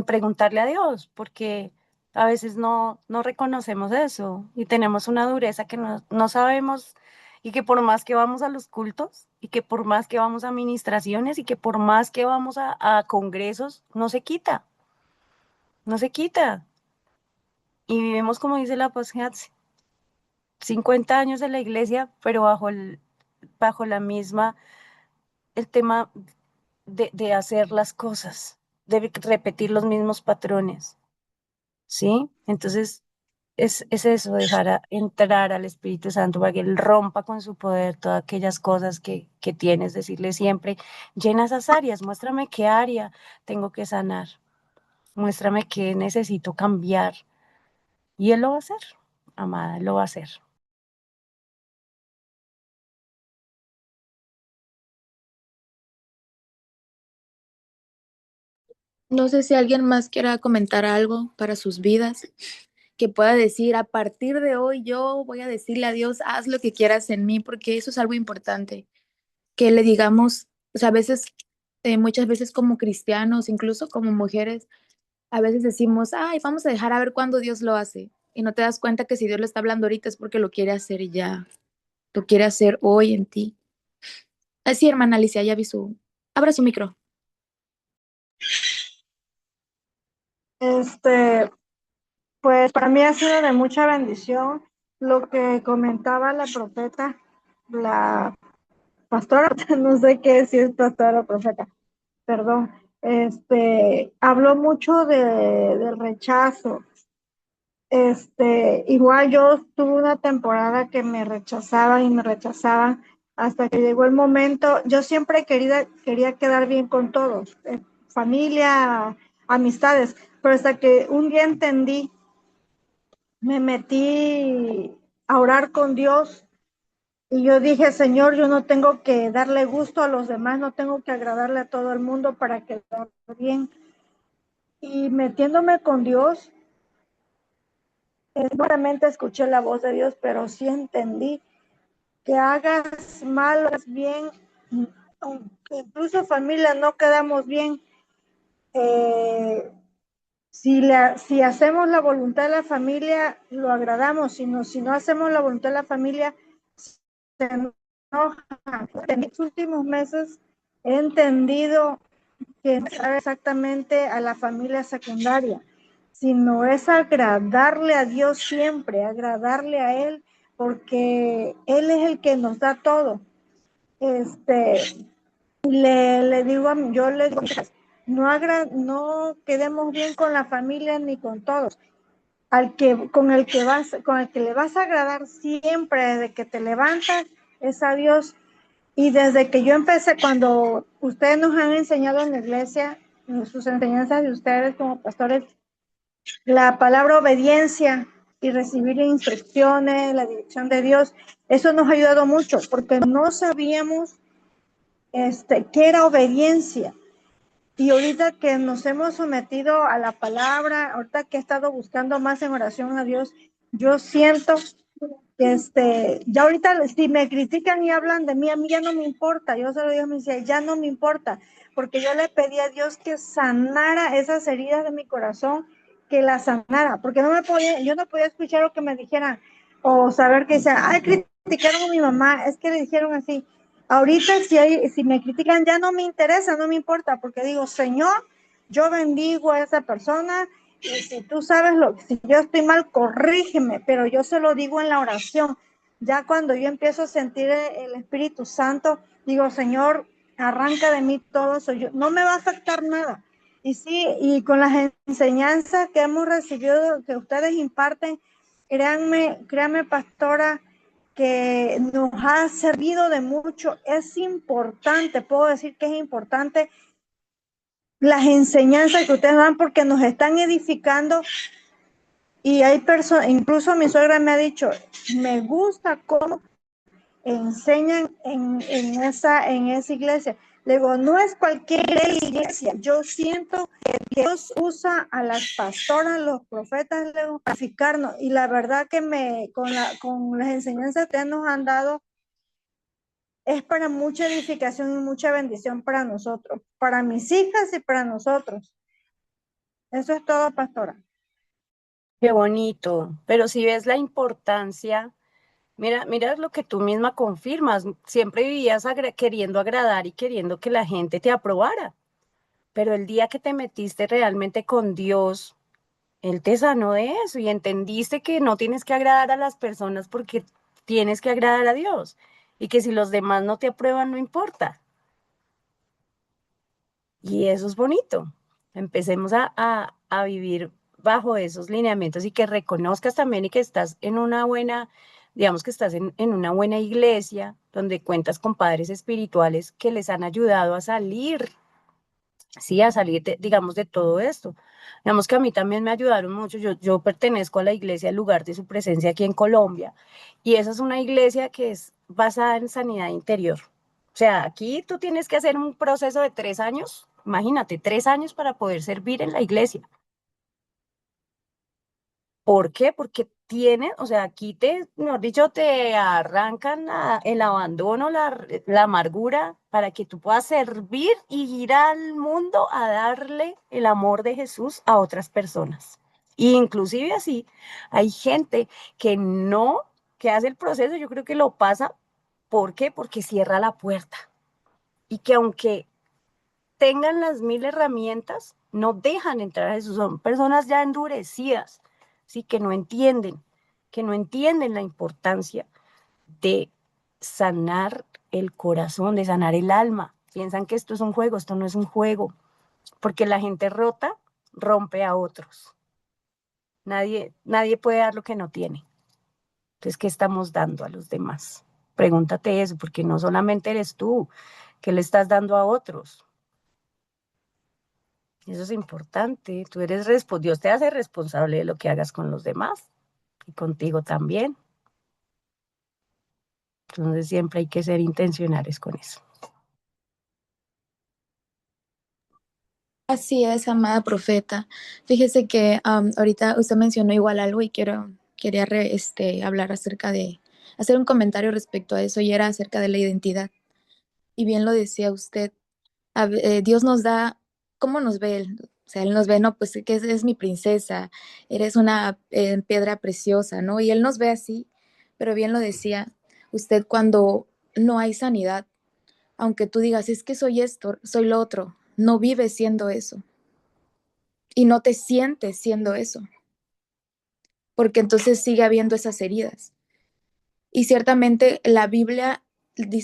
preguntarle a Dios, porque a veces no reconocemos eso y tenemos una dureza que no sabemos y que por más que vamos a los cultos y que por más que vamos a ministraciones y que por más que vamos a congresos, no se quita, no se quita. Y vivimos, como dice la Paz, 50 años de la iglesia, pero bajo la misma, el tema de hacer las cosas, de repetir los mismos patrones, ¿sí? Entonces, es eso, entrar al Espíritu Santo para que Él rompa con su poder todas aquellas cosas que tienes, decirle siempre, llena esas áreas, muéstrame qué área tengo que sanar, muéstrame qué necesito cambiar. Y Él lo va a hacer, amada, Él lo va a hacer. No sé si alguien más quiera comentar algo para sus vidas, que pueda decir, a partir de hoy yo voy a decirle a Dios, haz lo que quieras en mí, porque eso es algo importante, que le digamos, o sea, a veces, muchas veces como cristianos, incluso como mujeres, a veces decimos, ay, vamos a dejar a ver cuándo Dios lo hace. Y no te das cuenta que si Dios lo está hablando ahorita es porque lo quiere hacer ya, lo quiere hacer hoy en ti. Así, hermana Alicia, ya vi su... Abra su micro. Pues para mí ha sido de mucha bendición lo que comentaba la profeta, la pastora, no sé qué si es pastora o profeta, perdón. Habló mucho del rechazo. Igual yo tuve una temporada que me rechazaban y me rechazaban hasta que llegó el momento. Yo siempre quería quedar bien con todos, familia, amistades, pero hasta que un día entendí, me metí a orar con Dios y yo dije, Señor, yo no tengo que darle gusto a los demás, no tengo que agradarle a todo el mundo para quedar bien. Y metiéndome con Dios, seguramente escuché la voz de Dios, pero sí entendí que hagas mal, hagas bien, incluso familia no quedamos bien. Si hacemos la voluntad de la familia, lo agradamos. Si no hacemos la voluntad de la familia, se enoja. En los últimos meses he entendido que no es exactamente a la familia secundaria, sino es agradarle a Dios siempre, agradarle a Él, porque Él es el que nos da todo. Le digo yo le digo, no quedemos bien con la familia ni con todos. Con el que le vas a agradar siempre desde que te levantas es a Dios. Y desde que yo empecé, cuando ustedes nos han enseñado en la iglesia, en sus enseñanzas de ustedes como pastores, la palabra obediencia y recibir instrucciones, la dirección de Dios, eso nos ha ayudado mucho porque no sabíamos qué era obediencia. Y ahorita que nos hemos sometido a la palabra, ahorita que he estado buscando más en oración a Dios, yo siento que ya ahorita si me critican y hablan de mí, a mí ya no me importa. Yo se lo digo, me decía, ya no me importa, porque yo le pedí a Dios que sanara esas heridas de mi corazón, que las sanara, porque yo no podía escuchar lo que me dijeran o saber que decían, ay, criticaron a mi mamá, es que le dijeron así. Ahorita si me critican ya no me interesa, no me importa, porque digo, Señor, yo bendigo a esa persona y si tú sabes si yo estoy mal, corrígeme, pero yo se lo digo en la oración. Ya cuando yo empiezo a sentir el Espíritu Santo, digo, Señor, arranca de mí todo eso, no me va a afectar nada. Y sí, y con las enseñanzas que hemos recibido, que ustedes imparten, créanme, pastora, que nos ha servido de mucho. Es importante, puedo decir que es importante las enseñanzas que ustedes dan porque nos están edificando. Y hay personas, incluso mi suegra me ha dicho, me gusta cómo enseñan en esa iglesia. Le digo, no es cualquier iglesia. Yo siento que Dios usa a las pastoras, los profetas, para edificarnos. Y la verdad que con las enseñanzas que nos han dado, es para mucha edificación y mucha bendición para nosotros, para mis hijas y para nosotros. Eso es todo, pastora. Qué bonito, pero si ves la importancia, mira lo que tú misma confirmas, siempre vivías queriendo agradar y queriendo que la gente te aprobara, pero el día que te metiste realmente con Dios, Él te sanó de eso y entendiste que no tienes que agradar a las personas porque tienes que agradar a Dios y que si los demás no te aprueban, no importa. Y eso es bonito. Empecemos a vivir bajo esos lineamientos y que reconozcas también y que estás en una buena, digamos que estás en una buena iglesia donde cuentas con padres espirituales que les han ayudado a salir, sí, a salir, digamos, de todo esto. Digamos que a mí también me ayudaron mucho. Yo pertenezco a la iglesia El Lugar de Su Presencia aquí en Colombia y esa es una iglesia que es basada en sanidad interior. O sea, aquí tú tienes que hacer un proceso de 3 años, imagínate, 3 años para poder servir en la iglesia. ¿Por qué? Porque tienen, o sea, aquí mejor dicho, te arrancan el abandono, la amargura, para que tú puedas servir y ir al mundo a darle el amor de Jesús a otras personas. Y inclusive así, hay gente que no, que hace el proceso, yo creo que lo pasa, ¿por qué? Porque cierra la puerta. Y que aunque tengan las 1000 herramientas, no dejan entrar a Jesús. Son personas ya endurecidas, ¿sí? Que no entienden la importancia de sanar el corazón, de sanar el alma. Piensan que esto es un juego, esto no es un juego, porque la gente rota rompe a otros. Nadie puede dar lo que no tiene. Entonces, ¿qué estamos dando a los demás? Pregúntate eso, porque no solamente eres tú, ¿qué le estás dando a otros? Eso es importante. Dios te hace responsable de lo que hagas con los demás y contigo también. Entonces siempre hay que ser intencionales con eso. Así es, amada profeta. Fíjese que ahorita usted mencionó igual algo y quería hablar acerca de, hacer un comentario respecto a eso y era acerca de la identidad. Y bien lo decía usted, Dios nos da, ¿cómo nos ve Él? O sea, Él nos ve, no, pues que es mi princesa, eres una piedra preciosa, ¿no? Y Él nos ve así, pero bien lo decía usted, cuando no hay sanidad, aunque tú digas, es que soy esto, soy lo otro, no vives siendo eso y no te sientes siendo eso, porque entonces sigue habiendo esas heridas. Y ciertamente la Biblia,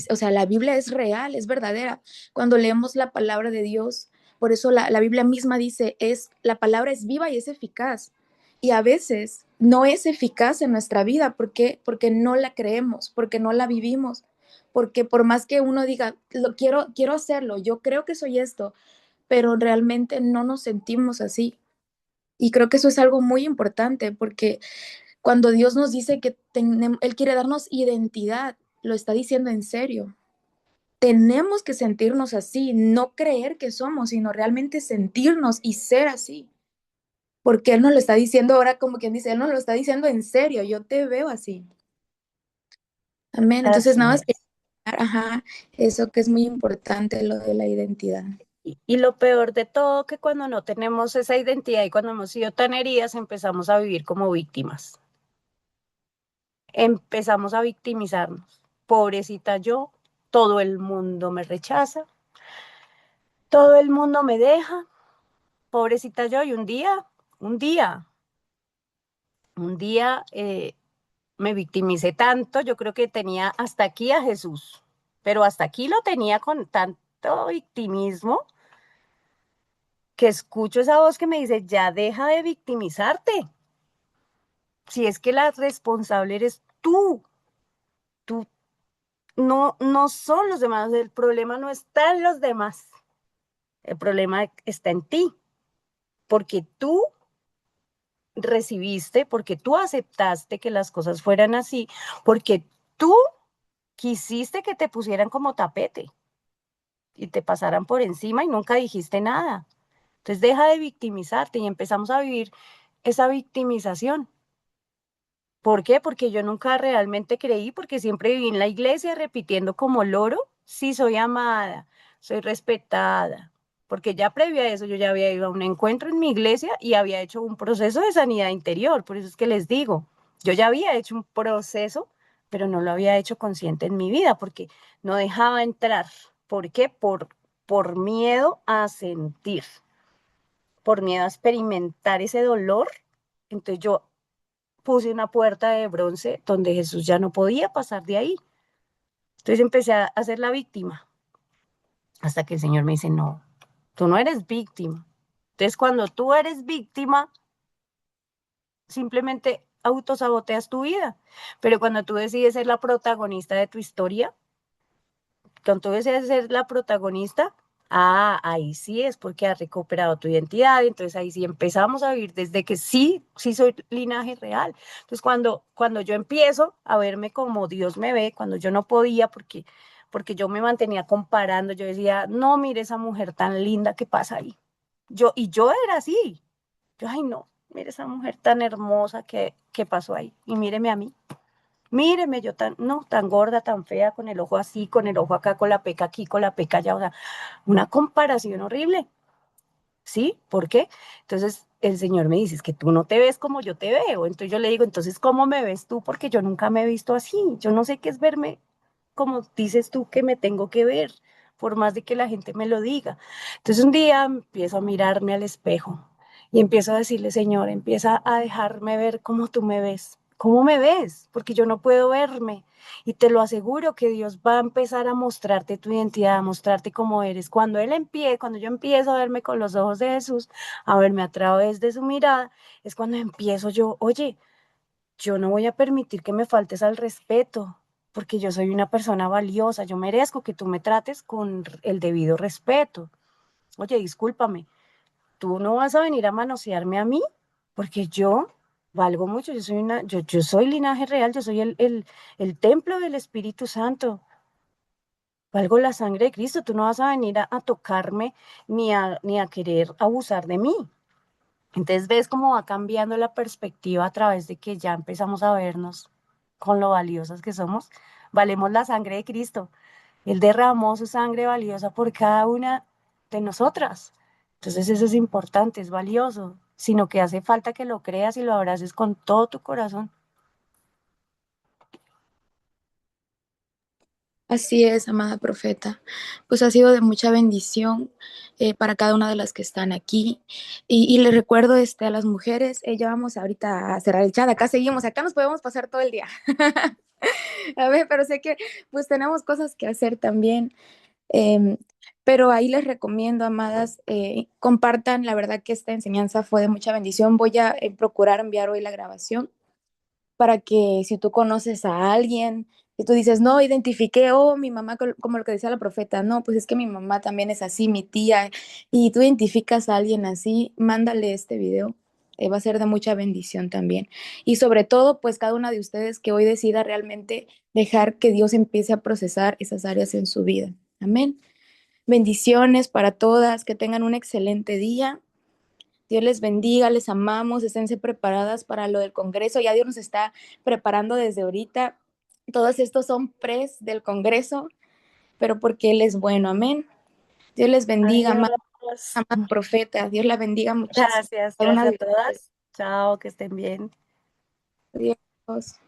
o sea, la Biblia es real, es verdadera. Cuando leemos la palabra de Dios, por eso la Biblia misma dice, la palabra es viva y es eficaz. Y a veces no es eficaz en nuestra vida. ¿Por qué? Porque no la creemos, porque no la vivimos. Porque por más que uno diga, quiero hacerlo, yo creo que soy esto, pero realmente no nos sentimos así. Y creo que eso es algo muy importante porque cuando Dios nos dice que Él quiere darnos identidad, lo está diciendo en serio. Tenemos que sentirnos así, no creer que somos, sino realmente sentirnos y ser así. Porque Él nos lo está diciendo ahora como quien dice, Él nos lo está diciendo en serio, yo te veo así. Amén. Entonces, Así nada más que, es. ajá, eso que es muy importante, lo de la identidad. Y lo peor de todo, que cuando no tenemos esa identidad y cuando hemos sido tan heridas, empezamos a vivir como víctimas. Empezamos a victimizarnos. Pobrecita yo, todo el mundo me rechaza, todo el mundo me deja, pobrecita yo, y un día, un día me victimicé tanto, yo creo que tenía hasta aquí a Jesús, pero hasta aquí lo tenía con tanto victimismo que escucho esa voz que me dice, ya deja de victimizarte, si es que la responsable eres tú no son los demás, el problema no está en los demás, El problema está en ti, porque tú recibiste, porque tú aceptaste que las cosas fueran así, porque tú quisiste que te pusieran como tapete y te pasaran por encima y nunca dijiste nada. Entonces deja de victimizarte y empezamos a vivir esa victimización. ¿Por qué? Porque yo nunca realmente creí, porque siempre viví en la iglesia repitiendo como loro, sí soy amada, soy respetada, porque ya previo a eso yo ya había ido a un encuentro en mi iglesia y había hecho un proceso de sanidad interior, por eso es que les digo, yo ya había hecho un proceso, pero no lo había hecho consciente en mi vida, porque no dejaba entrar. ¿Por qué? Por miedo a sentir, por miedo a experimentar ese dolor. Entonces yo puse una puerta de bronce donde Jesús ya no podía pasar de ahí. Entonces empecé a hacer la víctima, hasta que el Señor me dice, no, tú no eres víctima. Entonces cuando tú eres víctima, simplemente autosaboteas tu vida. Pero cuando tú decides ser la protagonista de tu historia, cuando tú decides ser la protagonista, ahí sí es porque has recuperado tu identidad, entonces ahí sí empezamos a vivir desde que sí soy linaje real. Entonces cuando yo empiezo a verme como Dios me ve, cuando yo no podía porque yo me mantenía comparando, yo decía, no, mire esa mujer tan linda, ¿qué pasa ahí? Y yo era así, yo, ay no, mire esa mujer tan hermosa, ¿qué pasó ahí? Y míreme a mí. Míreme, yo tan, no, tan gorda, tan fea, con el ojo así, con el ojo acá, con la peca aquí, con la peca allá, o sea, una comparación horrible, ¿sí? ¿Por qué? Entonces el Señor me dice, es que tú no te ves como yo te veo. Entonces yo le digo, entonces, ¿cómo me ves tú? Porque yo nunca me he visto así. Yo no sé qué es verme como dices tú que me tengo que ver, por más de que la gente me lo diga. Entonces un día empiezo a mirarme al espejo y empiezo a decirle, Señor, empieza a dejarme ver cómo tú me ves. ¿Cómo me ves? Porque yo no puedo verme. Y te lo aseguro que Dios va a empezar a mostrarte tu identidad, a mostrarte cómo eres. Cuando yo empiezo a verme con los ojos de Jesús, a verme a través de su mirada, es cuando empiezo yo, oye, yo no voy a permitir que me faltes al respeto, porque yo soy una persona valiosa, yo merezco que tú me trates con el debido respeto. Oye, discúlpame, tú no vas a venir a manosearme a mí, porque yo valgo mucho, yo soy linaje real, yo soy el templo del Espíritu Santo. Valgo la sangre de Cristo, tú no vas a venir a tocarme ni a querer abusar de mí. Entonces ves cómo va cambiando la perspectiva a través de que ya empezamos a vernos con lo valiosas que somos. Valemos la sangre de Cristo. Él derramó su sangre valiosa por cada una de nosotras. Entonces eso es importante, es valioso, sino que hace falta que lo creas y lo abraces con todo tu corazón. Así es, amada profeta. Pues ha sido de mucha bendición para cada una de las que están aquí. Y les recuerdo a las mujeres, ya vamos ahorita a cerrar el chat, acá seguimos, acá nos podemos pasar todo el día. A ver, pero sé que pues tenemos cosas que hacer también. Eh, pero ahí les recomiendo, amadas, compartan, la verdad que esta enseñanza fue de mucha bendición. Voy a procurar enviar hoy la grabación para que si tú conoces a alguien y tú dices, no, identifiqué, oh, mi mamá, como lo que decía la profeta, no, pues es que mi mamá también es así, mi tía, y tú identificas a alguien así, mándale este video. Va a ser de mucha bendición también. Y sobre todo, pues cada una de ustedes que hoy decida realmente dejar que Dios empiece a procesar esas áreas en su vida. Amén. Bendiciones para todas, que tengan un excelente día. Dios les bendiga, les amamos, esténse preparadas para lo del Congreso. Ya Dios nos está preparando desde ahorita. Todos estos son pres del Congreso, pero porque Él es bueno, amén. Dios les bendiga, amada, Adiós. amada profeta. Dios la bendiga muchísimo. Gracias, Cada una gracias a de ustedes. todas. Chao, que estén bien. Adiós.